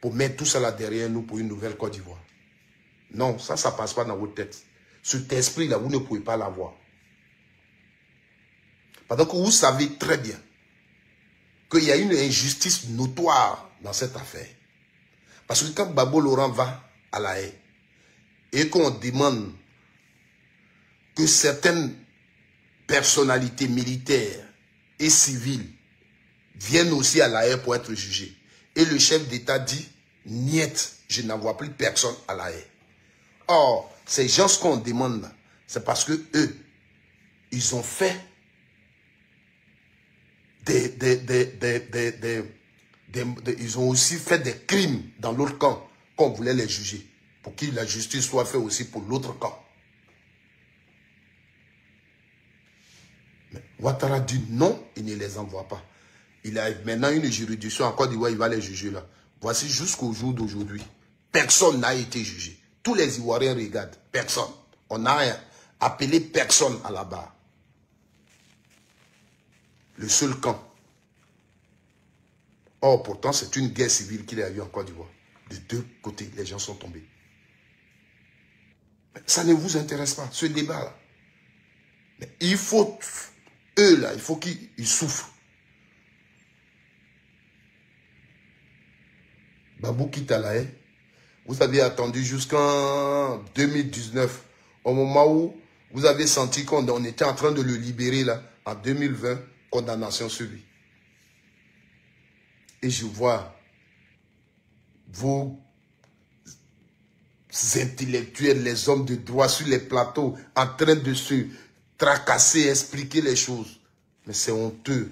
pour mettre tout ça là derrière nous pour une nouvelle Côte d'Ivoire? Non, ça ne passe pas dans votre tête. Cet esprit-là, vous ne pouvez pas l'avoir. Parce que vous savez très bien qu'il y a une injustice notoire dans cette affaire. Parce que quand Babo Laurent va à la haie et qu'on demande que certaines personnalités militaires et civiles viennent aussi à la haie pour être jugées. Et le chef d'État dit, niet, je n'envoie plus personne à la haie. Or, ces gens, ce qu'on demande, c'est parce que eux, ils ont fait ils ont aussi fait des crimes dans l'autre camp, qu'on voulait les juger, pour que la justice soit faite aussi pour l'autre camp. Mais Ouattara dit non, il ne les envoie pas. Il a maintenant une juridiction en Côte d'Ivoire, il va les juger là. Voici jusqu'au jour d'aujourd'hui. Personne n'a été jugé. Tous les Ivoiriens regardent. Personne. On n'a appelé personne à la barre. Le seul camp. Or, pourtant, c'est une guerre civile qu'il y a eu en Côte d'Ivoire. De deux côtés, les gens sont tombés. Mais ça ne vous intéresse pas, ce débat-là. Mais il faut, eux là, il faut qu'ils souffrent. Babou quitte à la haie. Vous avez attendu jusqu'en 2019, au moment où vous avez senti qu'on était en train de le libérer là, en 2020, condamnation sur lui. Et je vois vos intellectuels, les hommes de droit sur les plateaux, en train de se tracasser, expliquer les choses. Mais c'est honteux.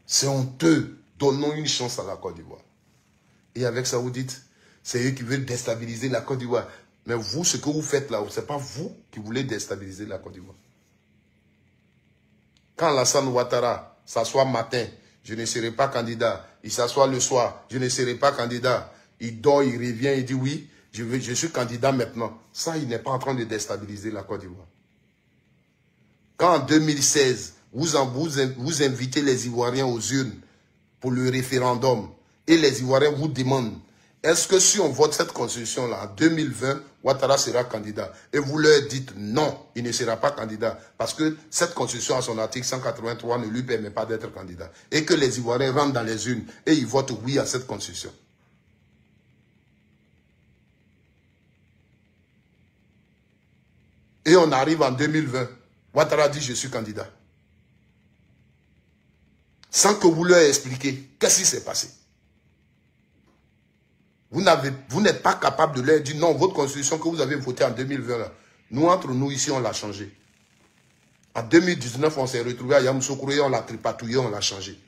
C'est honteux. Donnons une chance à la Côte d'Ivoire. Et avec ça, vous dites, c'est eux qui veulent déstabiliser la Côte d'Ivoire. Mais vous, ce que vous faites là, ce n'est pas vous qui voulez déstabiliser la Côte d'Ivoire. Quand Alassane Ouattara s'assoit matin, je ne serai pas candidat. Il s'assoit le soir, je ne serai pas candidat. Il dort, il revient, il dit oui, je suis candidat maintenant. Ça, il n'est pas en train de déstabiliser la Côte d'Ivoire. Quand en 2016, vous invitez les Ivoiriens aux urnes pour le référendum et les Ivoiriens vous demandent, est-ce que si on vote cette constitution-là, en 2020, Ouattara sera candidat? Et vous leur dites non, il ne sera pas candidat. Parce que cette constitution, à son article 183, ne lui permet pas d'être candidat. Et que les Ivoiriens rentrent dans les urnes et ils votent oui à cette constitution. Et on arrive en 2020. Ouattara dit je suis candidat. Sans que vous leur expliquiez qu'est-ce qui s'est passé. Vous n'êtes pas capable de leur dire non, votre constitution que vous avez votée en 2020, là, nous, entre nous, ici, on l'a changé. En 2019, on s'est retrouvé à Yamoussoukro, on l'a tripatouillé, on l'a changé.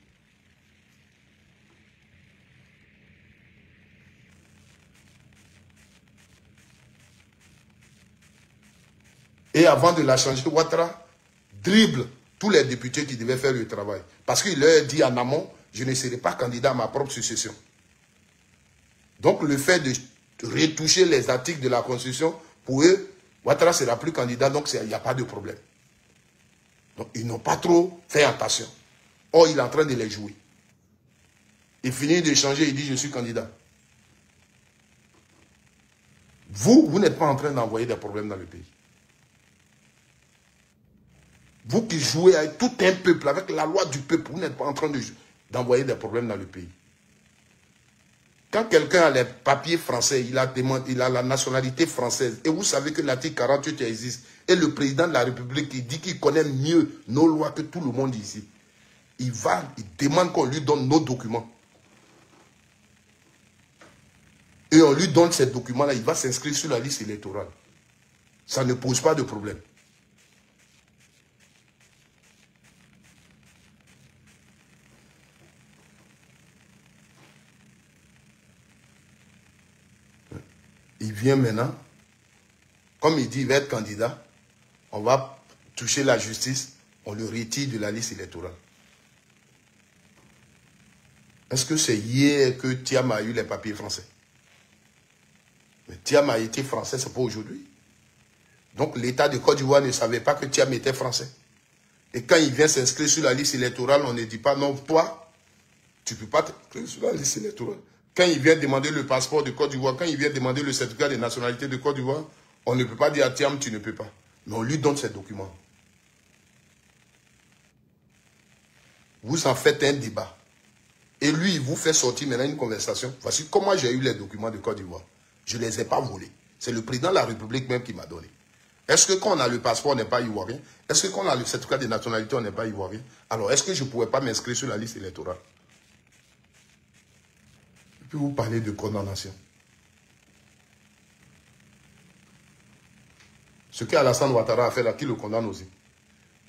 Et avant de la changer, Ouattara dribble tous les députés qui devaient faire le travail. Parce qu'il leur dit en amont, je ne serai pas candidat à ma propre succession. Donc le fait de retoucher les articles de la Constitution, pour eux, Ouattara ne sera plus candidat, donc il n'y a pas de problème. Donc, ils n'ont pas trop fait attention. Or, il est en train de les jouer. Il finit d'échanger, il dit, je suis candidat. Vous n'êtes pas en train d'envoyer des problèmes dans le pays. Vous qui jouez avec tout un peuple, avec la loi du peuple, vous n'êtes pas en train d'envoyer des problèmes dans le pays. Quand quelqu'un a les papiers français, il a la nationalité française, et vous savez que l'article 48 existe, et le président de la République, il dit qu'il connaît mieux nos lois que tout le monde ici, il demande qu'on lui donne nos documents. Et on lui donne ces documents-là, il va s'inscrire sur la liste électorale. Ça ne pose pas de problème. Il vient maintenant, comme il dit, il va être candidat, on va toucher la justice, on le retire de la liste électorale. Est-ce que c'est hier que Thiam a eu les papiers français? Mais Thiam a été français, c'est pas aujourd'hui. Donc l'État de Côte d'Ivoire ne savait pas que Thiam était français. Et quand il vient s'inscrire sur la liste électorale, on ne dit pas, non, toi, tu ne peux pas t'inscrire sur la liste électorale. Quand il vient demander le passeport de Côte d'Ivoire, quand il vient demander le certificat de nationalité de Côte d'Ivoire, on ne peut pas dire à Thiam, tu ne peux pas. Mais on lui donne ces documents. Vous en faites un débat. Et lui, il vous fait sortir maintenant une conversation. Voici comment j'ai eu les documents de Côte d'Ivoire. Je ne les ai pas volés. C'est le président de la République même qui m'a donné. Est-ce que quand on a le passeport, on n'est pas ivoirien? Est-ce que quand on a le certificat de nationalité, on n'est pas ivoirien? Alors, est-ce que je ne pourrais pas m'inscrire sur la liste électorale? Et puis vous parlez de condamnation. Ce qu'Alassane Ouattara a fait là, qui le condamne aussi?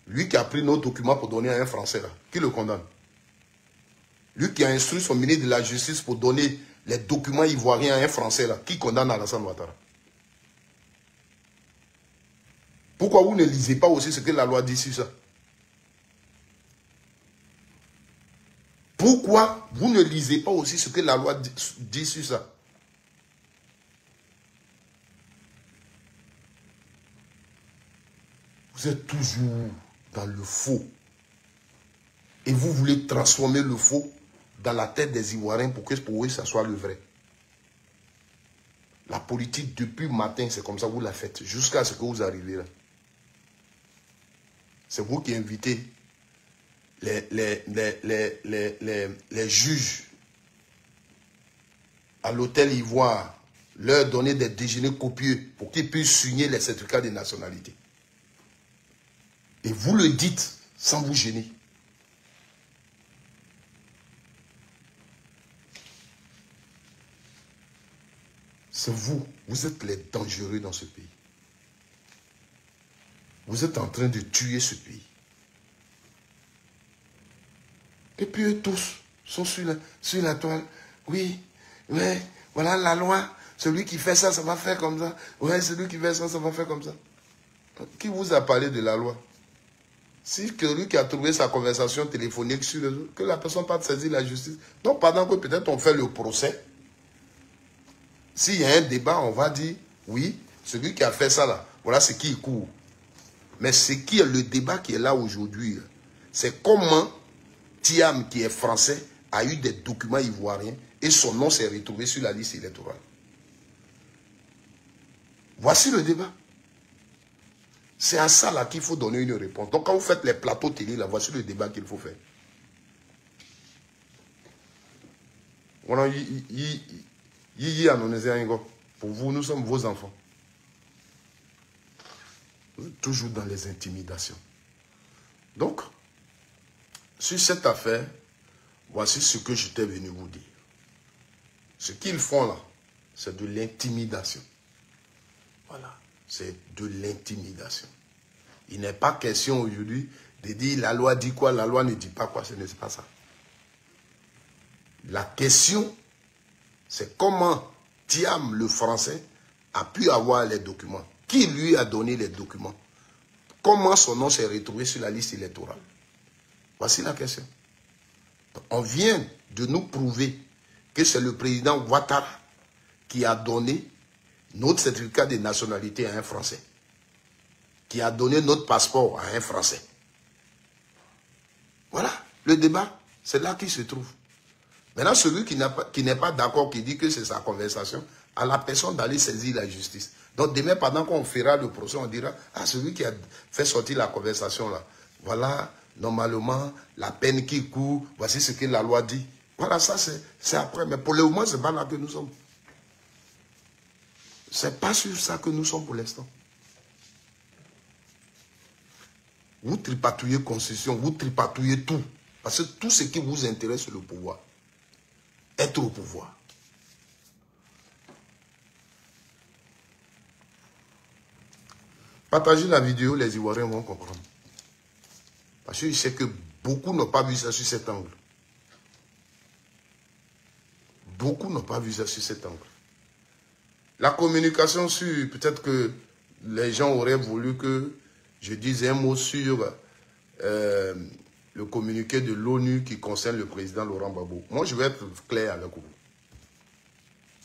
Lui qui a pris nos documents pour donner à un Français là, qui le condamne? Lui qui a instruit son ministre de la Justice pour donner les documents ivoiriens à un Français là, qui condamne Alassane Ouattara? Pourquoi vous ne lisez pas aussi ce que la loi dit sur ça? Pourquoi vous ne lisez pas aussi ce que la loi dit sur ça? Vous êtes toujours dans le faux. Et vous voulez transformer le faux dans la tête des Ivoiriens pour que pour eux, ça soit le vrai. La politique, depuis le matin, c'est comme ça que vous la faites, jusqu'à ce que vous arrivez là. C'est vous qui invitez les juges à l'hôtel Ivoire, leur donner des déjeuners copieux pour qu'ils puissent signer les certificats de nationalité. Et vous le dites sans vous gêner. C'est vous. Vous êtes les dangereux dans ce pays. Vous êtes en train de tuer ce pays. Et puis eux tous sont sur la toile. Oui, ouais, voilà la loi. Celui qui fait ça, ça va faire comme ça. Ouais, celui qui fait ça, ça va faire comme ça. Qui vous a parlé de la loi? Si celui qui a trouvé sa conversation téléphonique sur les autres, que la personne parte saisir la justice. Donc pendant que peut-être on fait le procès, s'il y a un débat, on va dire, oui, celui qui a fait ça là, voilà ce qui court. Mais ce qui est le débat qui est là aujourd'hui, c'est comment Thiam, qui est français, a eu des documents ivoiriens et son nom s'est retrouvé sur la liste électorale. Voici le débat. C'est à ça là qu'il faut donner une réponse. Donc quand vous faites les plateaux télé, là, voici le débat qu'il faut faire. Voilà, pour vous, nous sommes vos enfants. Vous êtes toujours dans les intimidations. Donc, sur cette affaire, voici ce que j'étais venu vous dire. Ce qu'ils font là, c'est de l'intimidation. Voilà, c'est de l'intimidation. Il n'est pas question aujourd'hui de dire la loi dit quoi, la loi ne dit pas quoi, ce n'est pas ça. La question, c'est comment Thiam, le français, a pu avoir les documents. Qui lui a donné les documents? Comment son nom s'est retrouvé sur la liste électorale? Voici la question. On vient de nous prouver que c'est le président Ouattara qui a donné notre certificat de nationalité à un Français, qui a donné notre passeport à un Français. Voilà, le débat, c'est là qu'il se trouve. Maintenant, celui qui n'est pas d'accord, qui dit que c'est sa conversation, à la personne d'aller saisir la justice. Donc demain, pendant qu'on fera le procès, on dira, ah, celui qui a fait sortir la conversation là, voilà, normalement, la peine qui court, voici ce que la loi dit. Voilà, ça c'est après. Mais pour le moment, c'est pas là que nous sommes. C'est pas sur ça que nous sommes pour l'instant. Vous tripatouillez constitution, vous tripatouillez tout. Parce que tout ce qui vous intéresse, c'est le pouvoir. Être au pouvoir. Partagez la vidéo, les Ivoiriens vont comprendre. Parce que je sais que beaucoup n'ont pas vu ça sur cet angle. Beaucoup n'ont pas vu ça sur cet angle. La communication sur, peut-être que les gens auraient voulu que je dise un mot sur le communiqué de l'ONU qui concerne le président Laurent Gbagbo. Moi, je vais être clair avec vous.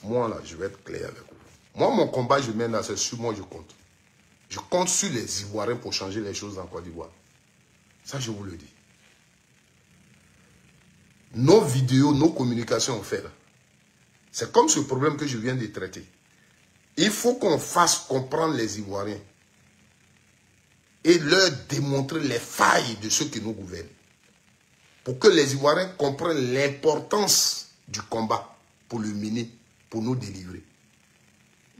Moi, là, je vais être clair avec vous. Moi, mon combat, je mène là, c'est sur moi, je compte. Je compte sur les Ivoiriens pour changer les choses en Côte d'Ivoire. Ça, je vous le dis. Nos vidéos, nos communications, on fait là. C'est comme ce problème que je viens de traiter. Il faut qu'on fasse comprendre les Ivoiriens et leur démontrer les failles de ceux qui nous gouvernent. Pour que les Ivoiriens comprennent l'importance du combat pour le mener, pour nous délivrer.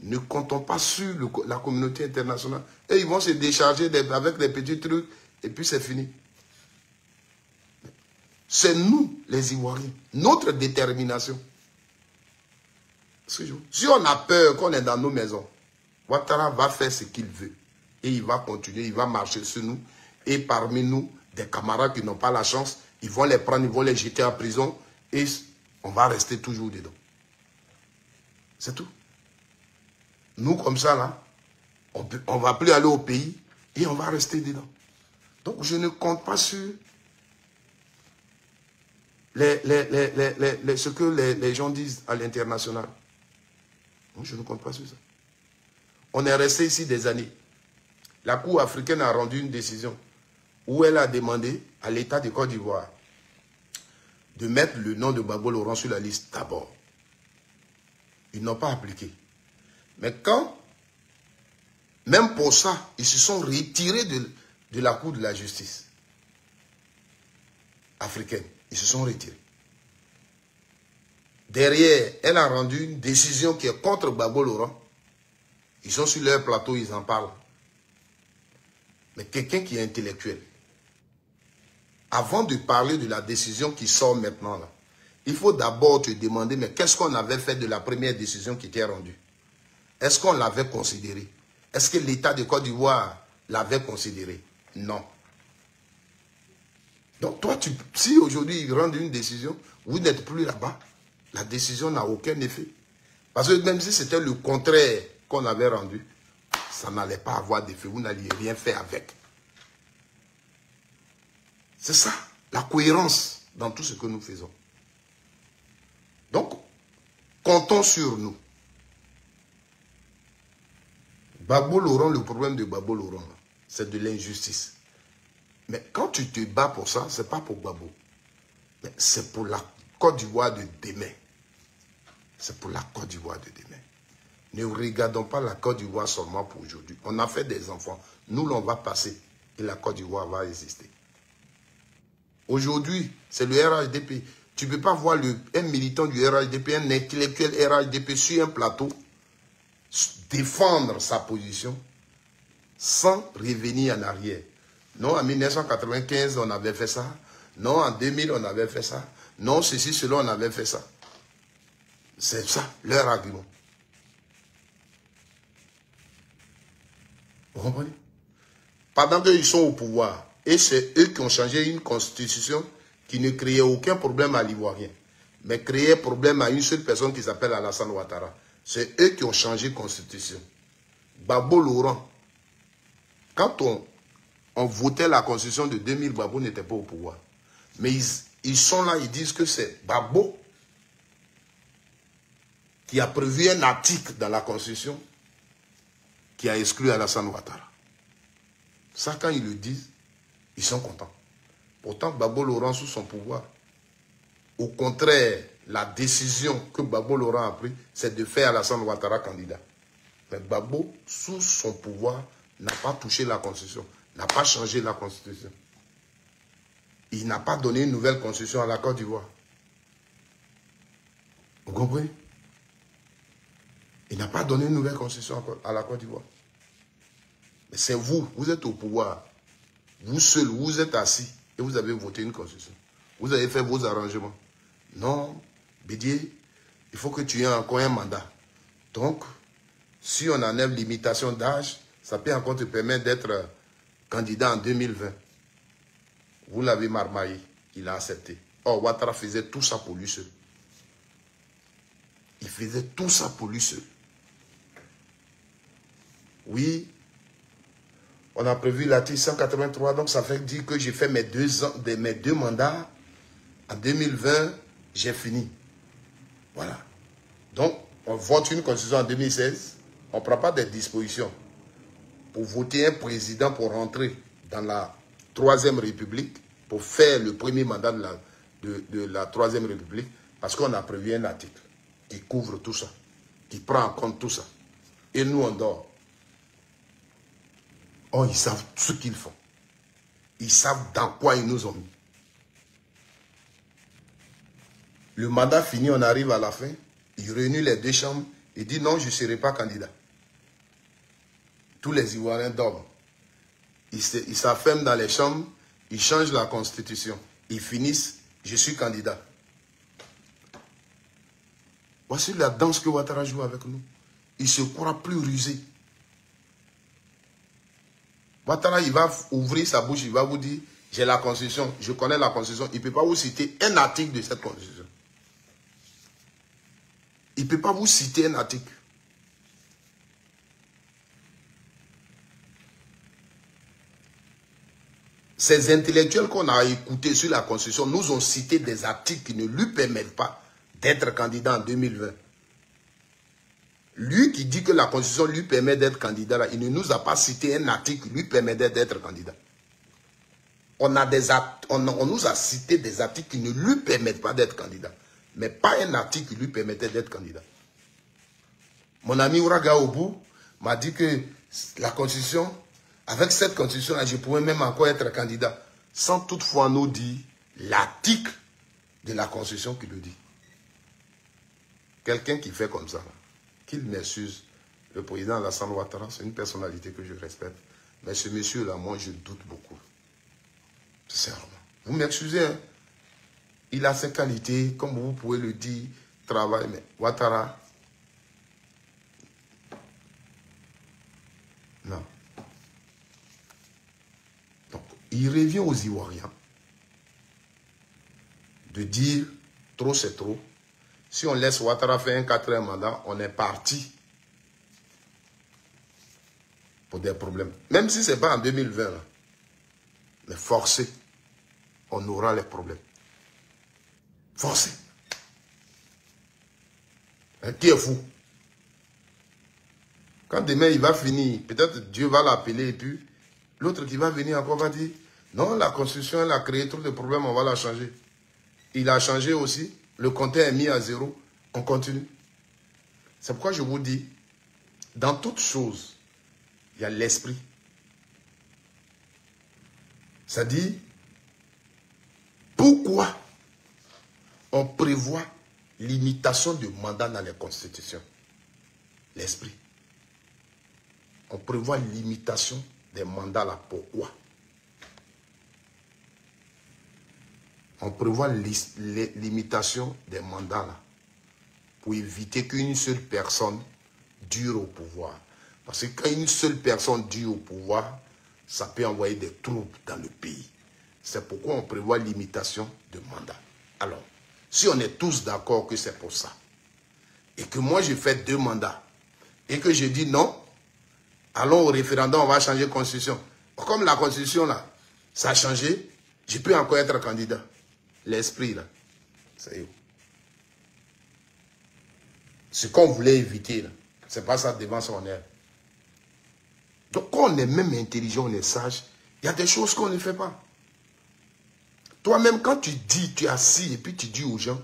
Ne comptons pas sur la communauté internationale. Et ils vont se décharger avec des petits trucs et puis c'est fini. C'est nous, les Ivoiriens, notre détermination. Si on a peur qu'on est dans nos maisons, Ouattara va faire ce qu'il veut. Et il va continuer, il va marcher sur nous. Et parmi nous, des camarades qui n'ont pas la chance, ils vont les prendre, ils vont les jeter en prison. Et on va rester toujours dedans. C'est tout. Nous, comme ça, là, on ne va plus aller au pays et on va rester dedans. Donc, je ne compte pas sur ce que les gens disent à l'international. Je ne compte pas sur ça. On est resté ici des années. La Cour africaine a rendu une décision où elle a demandé à l'État de Côte d'Ivoire de mettre le nom de Gbagbo Laurent sur la liste d'abord. Ils n'ont pas appliqué. Mais quand, même pour ça, ils se sont retirés de la Cour de la justice africaine. Ils se sont retirés. Derrière, elle a rendu une décision qui est contre Gbagbo Laurent. Ils sont sur leur plateau, ils en parlent. Mais quelqu'un qui est intellectuel, avant de parler de la décision qui sort maintenant, là, il faut d'abord te demander, mais qu'est-ce qu'on avait fait de la première décision qui était rendue? Est-ce qu'on l'avait considérée? Est-ce que l'État de Côte d'Ivoire l'avait considérée? Non. Donc toi, si aujourd'hui ils rendent une décision, vous n'êtes plus là-bas, la décision n'a aucun effet. Parce que même si c'était le contraire qu'on avait rendu, ça n'allait pas avoir d'effet, vous n'alliez rien faire avec. C'est ça, la cohérence dans tout ce que nous faisons. Donc, comptons sur nous. Gbagbo Laurent, le problème de Gbagbo Laurent, c'est de l'injustice. Mais quand tu te bats pour ça, ce n'est pas pour Gbagbo. C'est pour la Côte d'Ivoire de demain. C'est pour la Côte d'Ivoire de demain. Ne regardons pas la Côte d'Ivoire seulement pour aujourd'hui. On a fait des enfants. Nous, l'on va passer et la Côte d'Ivoire va exister. Aujourd'hui, c'est le RHDP. Tu ne peux pas voir un militant du RHDP, un intellectuel RHDP sur un plateau, défendre sa position sans revenir en arrière. Non, en 1995, on avait fait ça. Non, en 2000, on avait fait ça. Non, ceci, cela, on avait fait ça. C'est ça, leur argument. Vous comprenez? Pendant qu'ils sont au pouvoir, et c'est eux qui ont changé une constitution qui ne créait aucun problème à l'Ivoirien, mais créait problème à une seule personne qui s'appelle Alassane Ouattara. C'est eux qui ont changé la constitution. Gbagbo Laurent, quand on votait la constitution de 2000, Gbagbo n'était pas au pouvoir. Mais ils sont là, ils disent que c'est Gbagbo qui a prévu un article dans la constitution qui a exclu Alassane Ouattara. Ça, quand ils le disent, ils sont contents. Pourtant, Gbagbo Laurent sous son pouvoir. Au contraire, la décision que Gbagbo Laurent a prise, c'est de faire Alassane Ouattara candidat. Mais Gbagbo, sous son pouvoir, n'a pas touché la Constitution, n'a pas changé la Constitution. Il n'a pas donné une nouvelle Constitution à la Côte d'Ivoire. Vous comprenez? Il n'a pas donné une nouvelle Constitution à la Côte d'Ivoire. Mais c'est vous, vous êtes au pouvoir. Vous seul, vous êtes assis et vous avez voté une Constitution. Vous avez fait vos arrangements. Non, Bédier, il faut que tu aies encore un mandat. Donc, si on enlève limitation d'âge, ça peut encore te permettre d'être candidat en 2020. Vous l'avez marmaillé, il a accepté. Or, Ouattara faisait tout ça pour lui seul. Il faisait tout ça pour lui seul. Oui, on a prévu l'article 183, donc ça fait dire que j'ai fait mes deux mandats. En 2020, j'ai fini. Voilà. Donc, on vote une constitution en 2016. On ne prend pas des dispositions pour voter un président pour rentrer dans la Troisième République, pour faire le premier mandat de la Troisième République, parce qu'on a prévu un article qui couvre tout ça, qui prend en compte tout ça. Et nous, on dort. Oh, ils savent ce qu'ils font. Ils savent dans quoi ils nous ont mis. Le mandat fini, on arrive à la fin. Il réunit les deux chambres. Il dit non, je ne serai pas candidat. Tous les Ivoiriens dorment. Ils s'afferment dans les chambres. Ils changent la constitution. Ils finissent, je suis candidat. Voici la danse que Ouattara joue avec nous. Il se croit plus rusé. Ouattara, il va ouvrir sa bouche, il va vous dire, j'ai la constitution, je connais la constitution. Il ne peut pas vous citer un article de cette constitution. Il ne peut pas vous citer un article. Ces intellectuels qu'on a écoutés sur la constitution nous ont cité des articles qui ne lui permettent pas d'être candidat en 2020. Lui qui dit que la Constitution lui permet d'être candidat, là, il ne nous a pas cité un article qui lui permettait d'être candidat. On nous a cité des articles qui ne lui permettent pas d'être candidat. Mais pas un article qui lui permettait d'être candidat. Mon ami Ouraga Obu m'a dit que la Constitution, avec cette Constitution-là, je pouvais même encore être candidat. Sans toutefois nous dire l'article de la Constitution qui le dit. Quelqu'un qui fait comme ça, qu'il m'excuse, le président Alassane Ouattara, c'est une personnalité que je respecte. Mais ce monsieur-là, moi, je doute beaucoup. Sincèrement. Vous m'excusez, hein? Il a ses qualités, comme vous pouvez le dire, travail, mais Ouattara, non. Donc, il revient aux Ivoiriens de dire, trop c'est trop. Si on laisse Ouattara faire un 4e mandat, on est parti pour des problèmes. Même si ce n'est pas en 2020, là, mais forcé, on aura les problèmes. Forcé. Hein, qui est fou? Quand demain il va finir, peut-être Dieu va l'appeler et puis l'autre qui va venir encore va dire, non, la Constitution, elle a créé trop de problèmes, on va la changer. Il a changé aussi. Le compteur est mis à 0, on continue. C'est pourquoi je vous dis, dans toute chose, il y a l'esprit. C'est-à-dire, pourquoi on prévoit l'imitation de mandat dans les constitutions? L'esprit. On prévoit l'imitation des mandats là. Pourquoi? On prévoit l'imitation des mandats là pour éviter qu'une seule personne dure au pouvoir. Parce que quand une seule personne dure au pouvoir, ça peut envoyer des troupes dans le pays. C'est pourquoi on prévoit l'imitation de mandats. Alors, si on est tous d'accord que c'est pour ça, et que moi j'ai fait 2 mandats, et que je dis non, allons au référendum, on va changer la constitution. Comme la constitution là, ça a changé, je peux encore être candidat. L'esprit là, c'est où? Ce qu'on voulait éviter là, c'est pas ça devant son air. Donc quand on est même intelligent, on est sage, il y a des choses qu'on ne fait pas. Toi-même, quand tu dis, tu es assis et puis tu dis aux gens,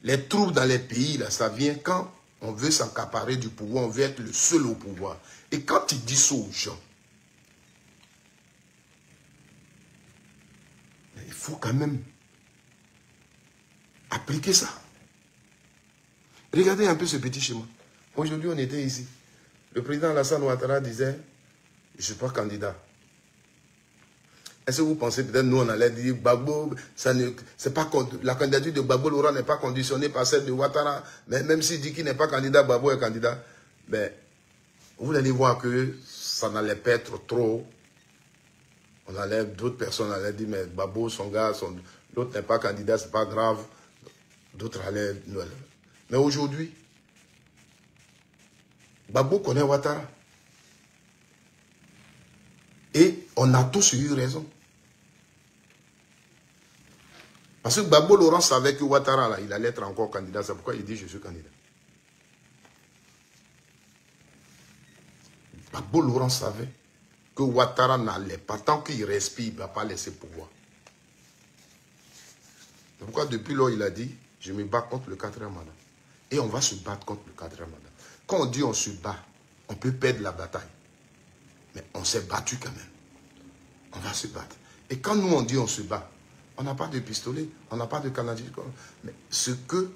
les troubles dans les pays, là, ça vient quand on veut s'accaparer du pouvoir, on veut être le seul au pouvoir. Et quand tu dis ça aux gens, il faut quand même appliquer ça. Regardez un peu ce petit schéma. Aujourd'hui, on était ici. Le président Alassane Ouattara disait, je ne suis pas candidat. Est-ce que vous pensez peut-être nous on allait dire Gbagbo, c'est pas la candidature de Gbagbo Laurent n'est pas conditionnée par celle de Ouattara, mais même s'il dit qu'il n'est pas candidat, Gbagbo est candidat, mais vous allez voir que ça n'allait pas être trop. On allait, d'autres personnes allaient dire mais Gbagbo, son gars, l'autre n'est pas candidat, c'est pas grave. D'autres allaient. Mais aujourd'hui, Gbagbo connaît Ouattara. Et on a tous eu raison. Parce que Gbagbo Laurent savait que Ouattara, là, il allait être encore candidat. C'est pourquoi il dit je suis candidat. Gbagbo Laurent savait que Ouattara n'allait pas. Tant qu'il respire, il ne va pas laisser pouvoir. C'est pourquoi depuis lors, il a dit je me bats contre le 4e mandat. Et on va se battre contre le 4e mandat. Quand on dit on se bat, on peut perdre la bataille. Mais on s'est battu quand même. On va se battre. Et quand nous on dit on se bat, on n'a pas de pistolet, on n'a pas de canadier. Mais ce que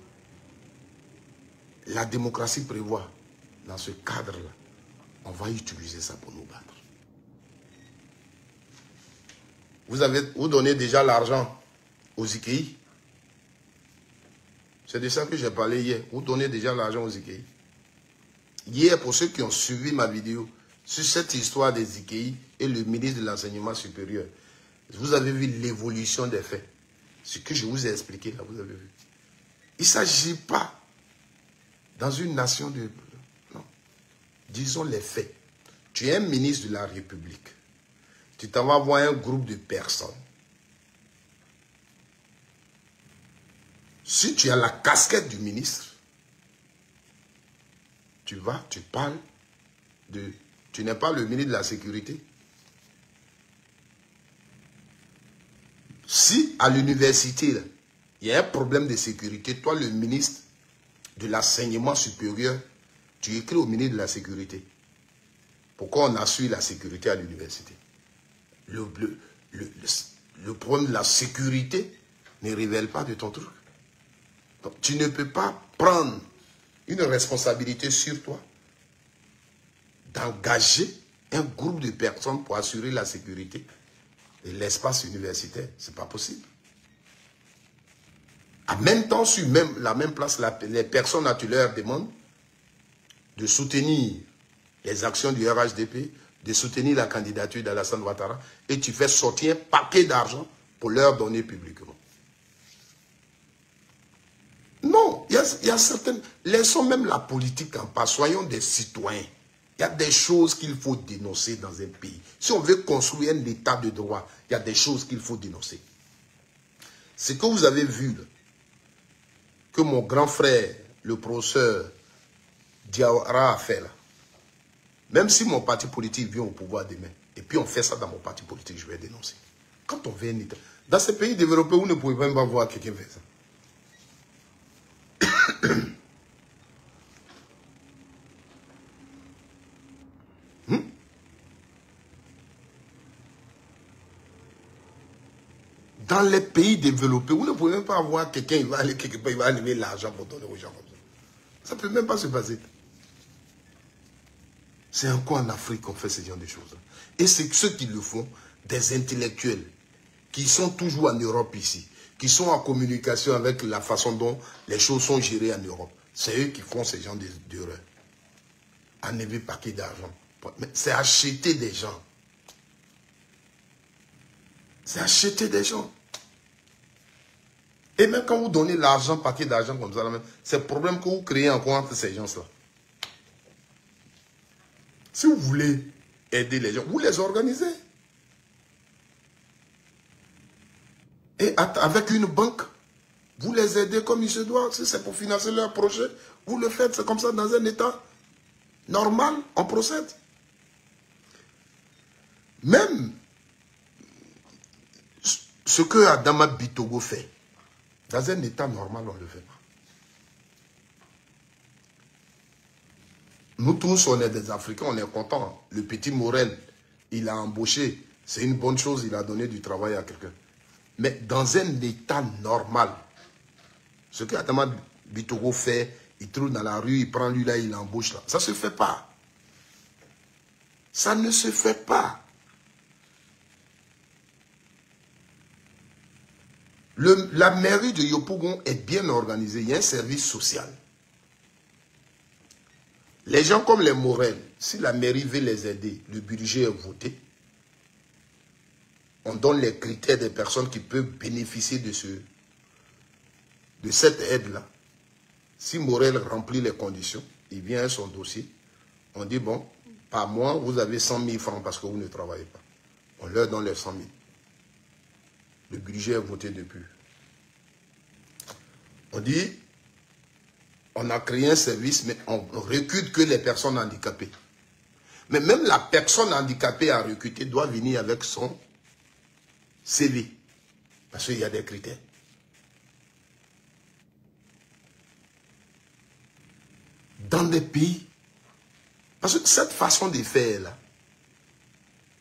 la démocratie prévoit dans ce cadre-là, on va utiliser ça pour nous battre. Vous donnez déjà l'argent aux IKEI. C'est de ça que j'ai parlé hier. Vous donnez déjà l'argent aux IKEI. Hier, pour ceux qui ont suivi ma vidéo sur cette histoire des IKEI et le ministre de l'Enseignement supérieur, vous avez vu l'évolution des faits. Ce que je vous ai expliqué, là, vous avez vu. Il ne s'agit pas dans une nation de... Non. Disons les faits. Tu es un ministre de la République. Tu t'en vas voir un groupe de personnes. Si tu as la casquette du ministre, tu vas, tu parles de... Tu n'es pas le ministre de la Sécurité. Si à l'université, il y a un problème de sécurité, toi le ministre de l'Enseignement supérieur, tu écris au ministre de la Sécurité. Pourquoi on assure la sécurité à l'université? Le problème de la sécurité ne révèle pas de ton truc. Donc, tu ne peux pas prendre une responsabilité sur toi d'engager un groupe de personnes pour assurer la sécurité de l'espace universitaire. Ce n'est pas possible. En même temps, sur la même place, les personnes, tu leur demandes de soutenir les actions du RHDP, de soutenir la candidature d'Alassane Ouattara, et tu fais sortir un paquet d'argent pour leur donner publiquement. Non, il y a certaines... Laissons même la politique en paix, soyons des citoyens. Il y a des choses qu'il faut dénoncer dans un pays. Si on veut construire un état de droit, il y a des choses qu'il faut dénoncer. Ce que vous avez vu, là, que mon grand frère, le professeur Diawara a fait là, même si mon parti politique vient au pouvoir demain, et puis on fait ça dans mon parti politique, je vais dénoncer. Quand on veut un état... Dans ces pays développés, vous ne pouvez même pas voir quelqu'un faire ça. Dans les pays développés, vous ne pouvez même pas avoir quelqu'un, il va aller quelque part, il va allumer l'argent pour donner aux gens comme ça. Ça ne peut même pas se passer. C'est encore en Afrique qu'on fait ce genre de choses. Et c'est ceux qui le font, des intellectuels, qui sont toujours en Europe ici, qui sont en communication avec la façon dont les choses sont gérées en Europe. C'est eux qui font ce genre d'erreurs. Enlever paquet d'argent. C'est acheter des gens. C'est acheter des gens. Et même quand vous donnez l'argent, paquet d'argent comme ça, c'est le problème que vous créez encore entre ces gens-là. Si vous voulez aider les gens, vous les organisez. Et avec une banque, vous les aidez comme il se doit. Si c'est pour financer leur projet, vous le faites. C'est comme ça dans un état normal, on procède. Même Ce que Adama Bitogo fait, dans un état normal, on ne le fait pas. Nous tous, on est des Africains, on est contents. Le petit Morel, il a embauché. C'est une bonne chose, il a donné du travail à quelqu'un. Mais dans un état normal, ce que Adama Bitogo fait, il trouve dans la rue, il prend lui là, il embauche là. Ça ne se fait pas. Ça ne se fait pas. La mairie de Yopougon est bien organisée. Il y a un service social. Les gens comme les Morel, si la mairie veut les aider, le budget est voté. On donne les critères des personnes qui peuvent bénéficier de cette aide-là. Si Morel remplit les conditions, il vient à son dossier. On dit, bon, par mois, vous avez 100 000 francs parce que vous ne travaillez pas. On leur donne les 100 000. Le budget est voté depuis. On dit, on a créé un service, mais on recrute que les personnes handicapées. Mais même la personne handicapée à recruter doit venir avec son CV. Parce qu'il y a des critères. Dans des pays, parce que cette façon de faire là,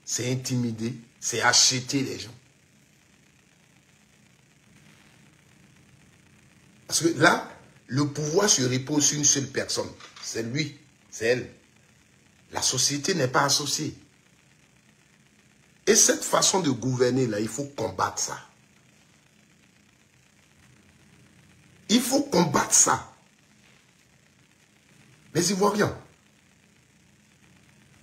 c'est intimider, c'est acheter les gens. Parce que là, le pouvoir se repose sur une seule personne. C'est lui, c'est elle. La société n'est pas associée. Et cette façon de gouverner là, il faut combattre ça. Il faut combattre ça. Les Ivoiriens,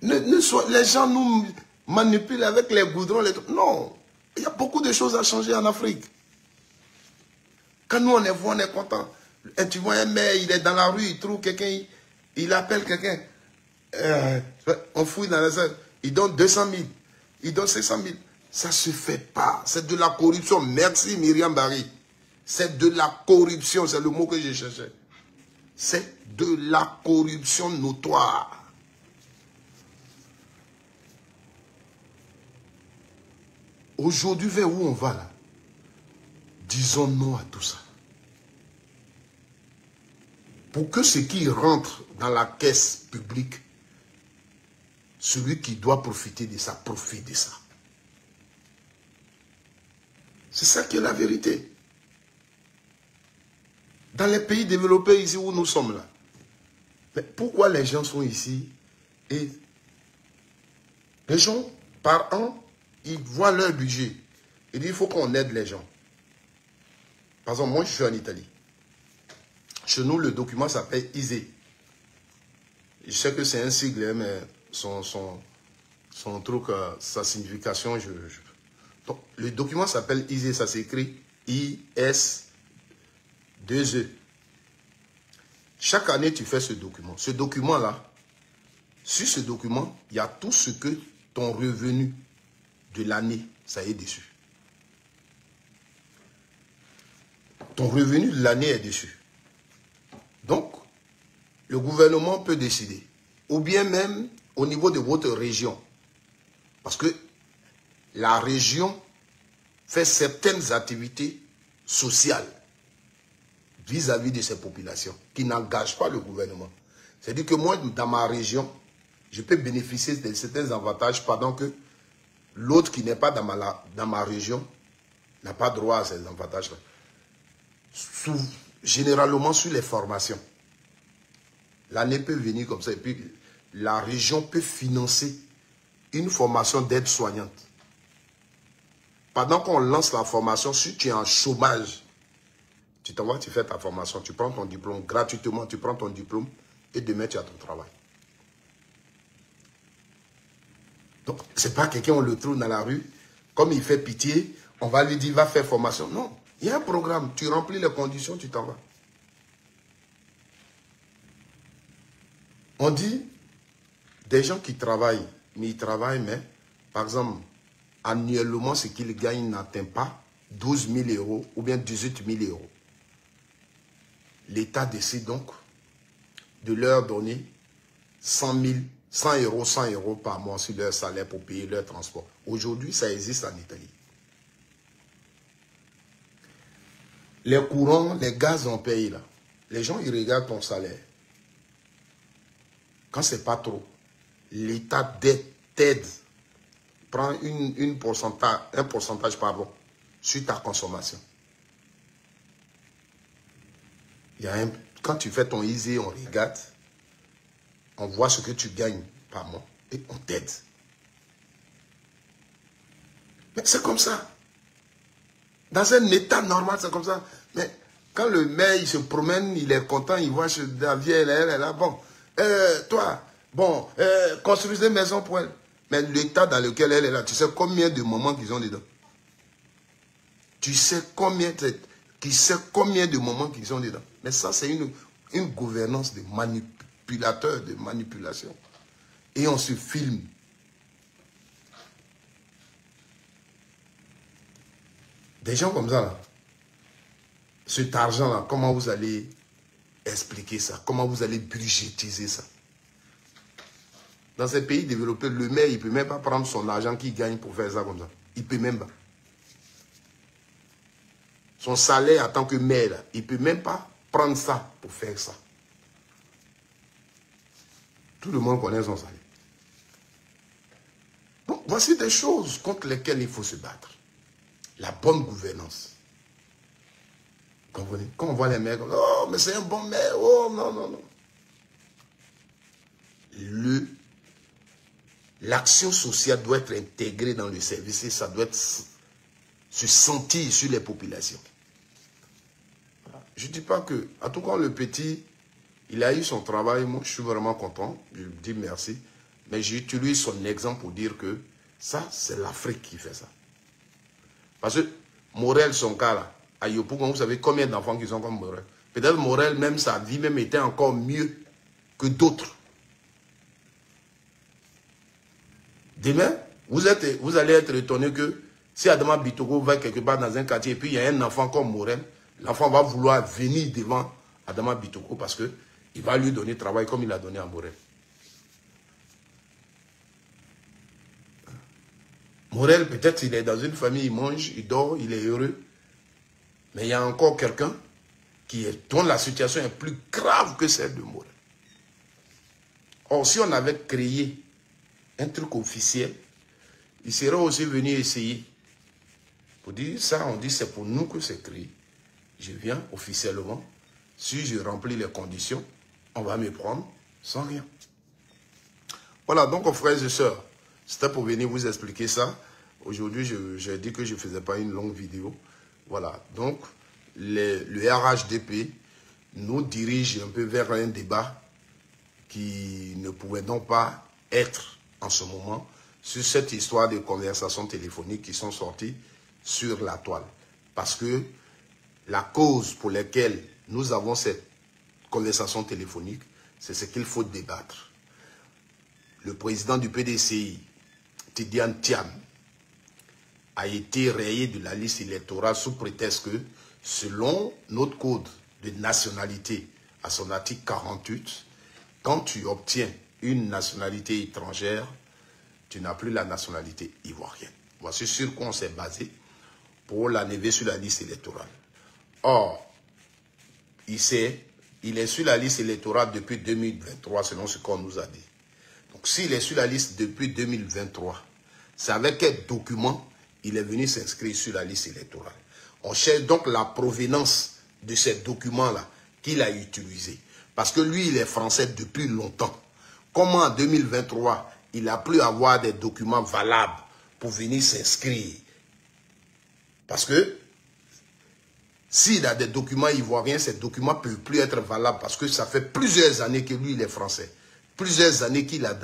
les gens nous manipulent avec les goudrons. Non, il y a beaucoup de choses à changer en Afrique. Quand nous on est voix, on est content. Et tu vois un maire, il est dans la rue, il trouve quelqu'un, il appelle quelqu'un. On fouille dans la salle, il donne 200 000, il donne 500 000. Ça ne se fait pas. C'est de la corruption. Merci Myriam Barry. C'est de la corruption, c'est le mot que je cherchais. C'est de la corruption notoire. Aujourd'hui, vers où on va là? Disons non à tout ça. Pour que ce qui rentre dans la caisse publique, celui qui doit profiter de ça, profite de ça. C'est ça qui est la vérité. Dans les pays développés ici où nous sommes là. Mais pourquoi les gens sont ici et les gens, par an, ils voient leur budget. Ils disent qu'il faut qu'on aide les gens. Par exemple, moi je suis en Italie. Chez nous, le document s'appelle ISE. Je sais que c'est un sigle, mais son truc, sa signification, Donc, le document s'appelle ISE, ça s'écrit I-S-2-E. Chaque année, tu fais ce document. Ce document-là, sur ce document, il y a tout ce que ton revenu de l'année, ça est dessus. Ton revenu de l'année est dessus. Donc, le gouvernement peut décider. Ou bien même au niveau de votre région. Parce que la région fait certaines activités sociales vis-à-vis de ces populations qui n'engagent pas le gouvernement. C'est-à-dire que moi, dans ma région, je peux bénéficier de certains avantages pendant que l'autre qui n'est pas dans ma région n'a pas droit à ces avantages-là. Généralement sur les formations. L'année peut venir comme ça et puis la région peut financer une formation d'aide-soignante. Pendant qu'on lance la formation, si tu es en chômage, tu t'envoies, tu fais ta formation, tu prends ton diplôme gratuitement, tu prends ton diplôme et demain tu as ton travail. Donc, ce n'est pas quelqu'un, on le trouve dans la rue, comme il fait pitié, on va lui dire, va faire formation. Non, il y a un programme, tu remplis les conditions, tu t'en vas. On dit, des gens qui travaillent, mais par exemple, annuellement, ce qu'ils gagnent n'atteint pas 12 000 euros ou bien 18 000 euros. L'État décide donc de leur donner 100 euros par mois sur leur salaire pour payer leur transport. Aujourd'hui, ça existe en Italie. Les courants, les gaz en pays, là. Les gens, ils regardent ton salaire. Quand c'est pas trop, l'État t'aide, prend un pourcentage sur ta consommation. Quand tu fais ton easy, on regarde, on voit ce que tu gagnes par mois et on t'aide. Mais c'est comme ça. Dans un état normal, c'est comme ça. Mais quand le maire, il se promène, il est content, il voit la vieille, elle est là, bon, toi, bon, construis des maisons pour elle. Mais l'état dans lequel elle est là, tu sais combien de moments qu'ils ont dedans? Tu sais combien de moments qu'ils ont dedans? Mais ça, c'est une gouvernance de manipulateurs, de manipulation. Et on se filme. Des gens comme ça, là, cet argent-là, comment vous allez expliquer ça? Comment vous allez budgétiser ça? Dans ces pays développés, le maire, il ne peut même pas prendre son argent qu'il gagne pour faire ça comme ça. Il ne peut même pas. Son salaire en tant que maire, là, il ne peut même pas prendre ça pour faire ça. Tout le monde connaît son salaire. Donc, voici des choses contre lesquelles il faut se battre. La bonne gouvernance. Comprenez? Quand on voit les maires comme oh, mais c'est un bon maire. Oh, non, non, non. L'action sociale doit être intégrée dans le service et ça doit se sentir sur les populations. Je ne dis pas que, en tout cas, le petit, il a eu son travail. Moi, je suis vraiment content. Je lui dis merci. Mais j'utilise son exemple pour dire que ça, c'est l'Afrique qui fait ça. Parce que Morel, son cas là, à Yopougon, vous savez combien d'enfants qui sont comme Morel. Peut-être Morel, même sa vie même était encore mieux que d'autres. Demain, vous allez être étonné que si Adama Bitoko va quelque part dans un quartier et puis il y a un enfant comme Morel, l'enfant va vouloir venir devant Adama Bitoko parce qu'il va lui donner travail comme il a donné à Morel. Morel, peut-être il est dans une famille, il mange, il dort, il est heureux. Mais il y a encore quelqu'un dont la situation est plus grave que celle de Morel. Or, si on avait créé un truc officiel, il serait aussi venu essayer. Pour dire ça, on dit c'est pour nous que c'est créé. Je viens officiellement. Si je remplis les conditions, on va me prendre sans rien. Voilà, donc frères et sœurs, c'était pour venir vous expliquer ça. Aujourd'hui, j'ai dit que je ne faisais pas une longue vidéo. Voilà, donc le RHDP nous dirige un peu vers un débat qui ne pouvait donc pas être en ce moment sur cette histoire de conversations téléphoniques qui sont sorties sur la toile. Parce que la cause pour laquelle nous avons cette conversation téléphonique, c'est ce qu'il faut débattre. Le président du PDCI, Tidjane Thiam, a été rayé de la liste électorale sous prétexte que, selon notre code de nationalité, à son article 48, quand tu obtiens une nationalité étrangère, tu n'as plus la nationalité ivoirienne. Voici sur quoi on s'est basé pour l'enlever sur la liste électorale. Or, il est sur la liste électorale depuis 2023, selon ce qu'on nous a dit. Donc, s'il est sur la liste depuis 2023, c'est avec quel document il est venu s'inscrire sur la liste électorale. On cherche donc la provenance de ces documents-là qu'il a utilisés. Parce que lui, il est français depuis longtemps. Comment en 2023, il a pu avoir des documents valables pour venir s'inscrire? Parce que s'il a des documents ivoiriens, ces documents ne peuvent plus être valables parce que ça fait plusieurs années que lui, il est français. Plusieurs années qu'il a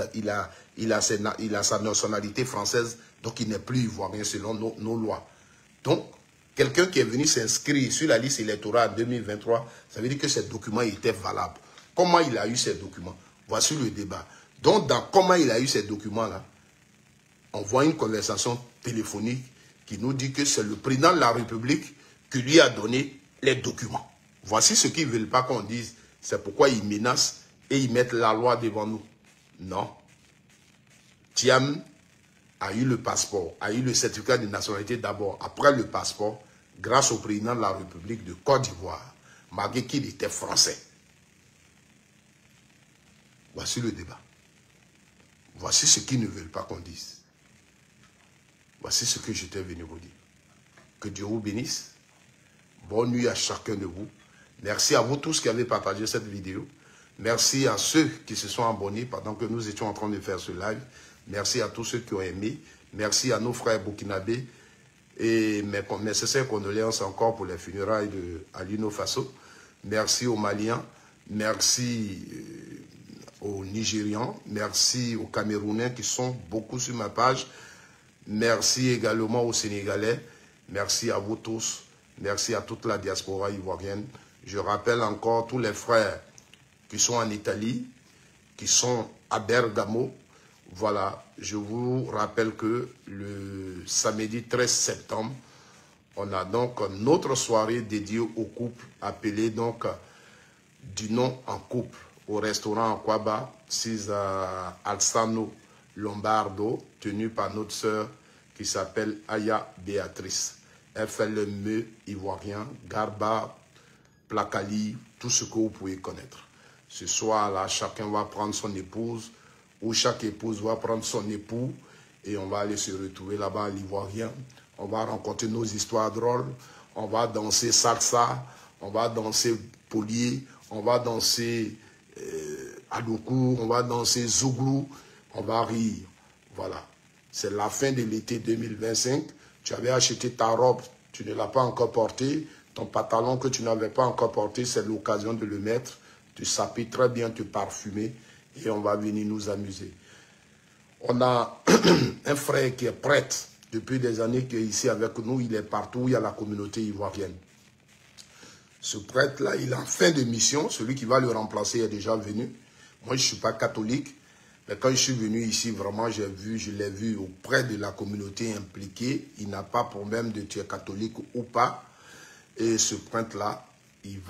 sa nationalité française, donc il n'est plus ivoirien selon nos lois. Donc, quelqu'un qui est venu s'inscrire sur la liste électorale en 2023, ça veut dire que ces documents étaient valables. Comment il a eu ces documents? Voici le débat. Donc, dans comment il a eu ces documents-là, on voit une conversation téléphonique qui nous dit que c'est le président de la République qui lui a donné les documents. Voici ce qu'ils ne veulent pas qu'on dise. C'est pourquoi ils menacent et ils mettent la loi devant nous. Non. Thiam a eu le passeport, a eu le certificat de nationalité d'abord. Après le passeport, grâce au président de la République de Côte d'Ivoire, malgré qu'il était français. Voici le débat. Voici ce qu'ils ne veulent pas qu'on dise. Voici ce que j'étais venu vous dire. Que Dieu vous bénisse. Bonne nuit à chacun de vous. Merci à vous tous qui avez partagé cette vidéo. Merci à ceux qui se sont abonnés pendant que nous étions en train de faire ce live. Merci à tous ceux qui ont aimé. Merci à nos frères burkinabés. Et mes sincères condoléances encore pour les funérailles de Alino Faso. Merci aux Maliens. Merci aux Nigérians. Merci aux Camerounais qui sont beaucoup sur ma page. Merci également aux Sénégalais. Merci à vous tous. Merci à toute la diaspora ivoirienne. Je rappelle encore tous les frères qui sont en Italie, qui sont à Bergamo. Voilà, je vous rappelle que le samedi 13 septembre, on a donc notre soirée dédiée au couple, appelée donc du nom en couple, au restaurant Aquaba, 6 à Alzano Lombardo, tenu par notre sœur qui s'appelle Aya Béatrice. Elle fait le meux ivoirien, Garba, Placali, tout ce que vous pouvez connaître. Ce soir-là, chacun va prendre son épouse, ou chaque épouse va prendre son époux, et on va aller se retrouver là-bas à l'Ivoirien. On va rencontrer nos histoires drôles, on va danser salsa, on va danser polier, on va danser adoku, on va danser zouglou, on va rire. Voilà. C'est la fin de l'été 2025. Tu avais acheté ta robe, tu ne l'as pas encore portée. Ton pantalon que tu n'avais pas encore porté, c'est l'occasion de le mettre. Tu s'habilles très bien, te parfumer et on va venir nous amuser. On a un frère qui est prêtre depuis des années qui est ici avec nous. Il est partout, il y a la communauté ivoirienne. Ce prêtre-là, il est en fin de mission. Celui qui va le remplacer est déjà venu. Moi, je ne suis pas catholique. Mais quand je suis venu ici, vraiment, je l'ai vu auprès de la communauté impliquée. Il n'a pas problème de tu es catholique ou pas. Et ce prêtre-là, il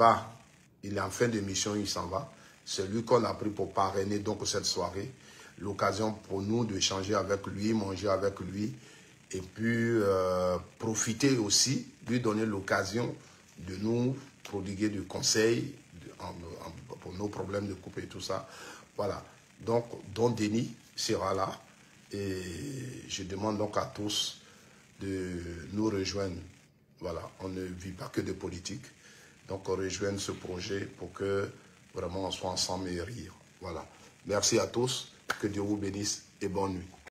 est en fin de mission, il s'en va. C'est lui qu'on a pris pour parrainer donc cette soirée. L'occasion pour nous d'échanger avec lui, manger avec lui. Et puis profiter aussi, lui donner l'occasion de nous prodiguer du conseil pour nos problèmes de couple et tout ça. Voilà. Donc, Don Denis sera là. Et je demande donc à tous de nous rejoindre. Voilà, on ne vit pas que de politique. Donc, on rejoigne ce projet pour que vraiment on soit ensemble et rire. Voilà. Merci à tous. Que Dieu vous bénisse et bonne nuit.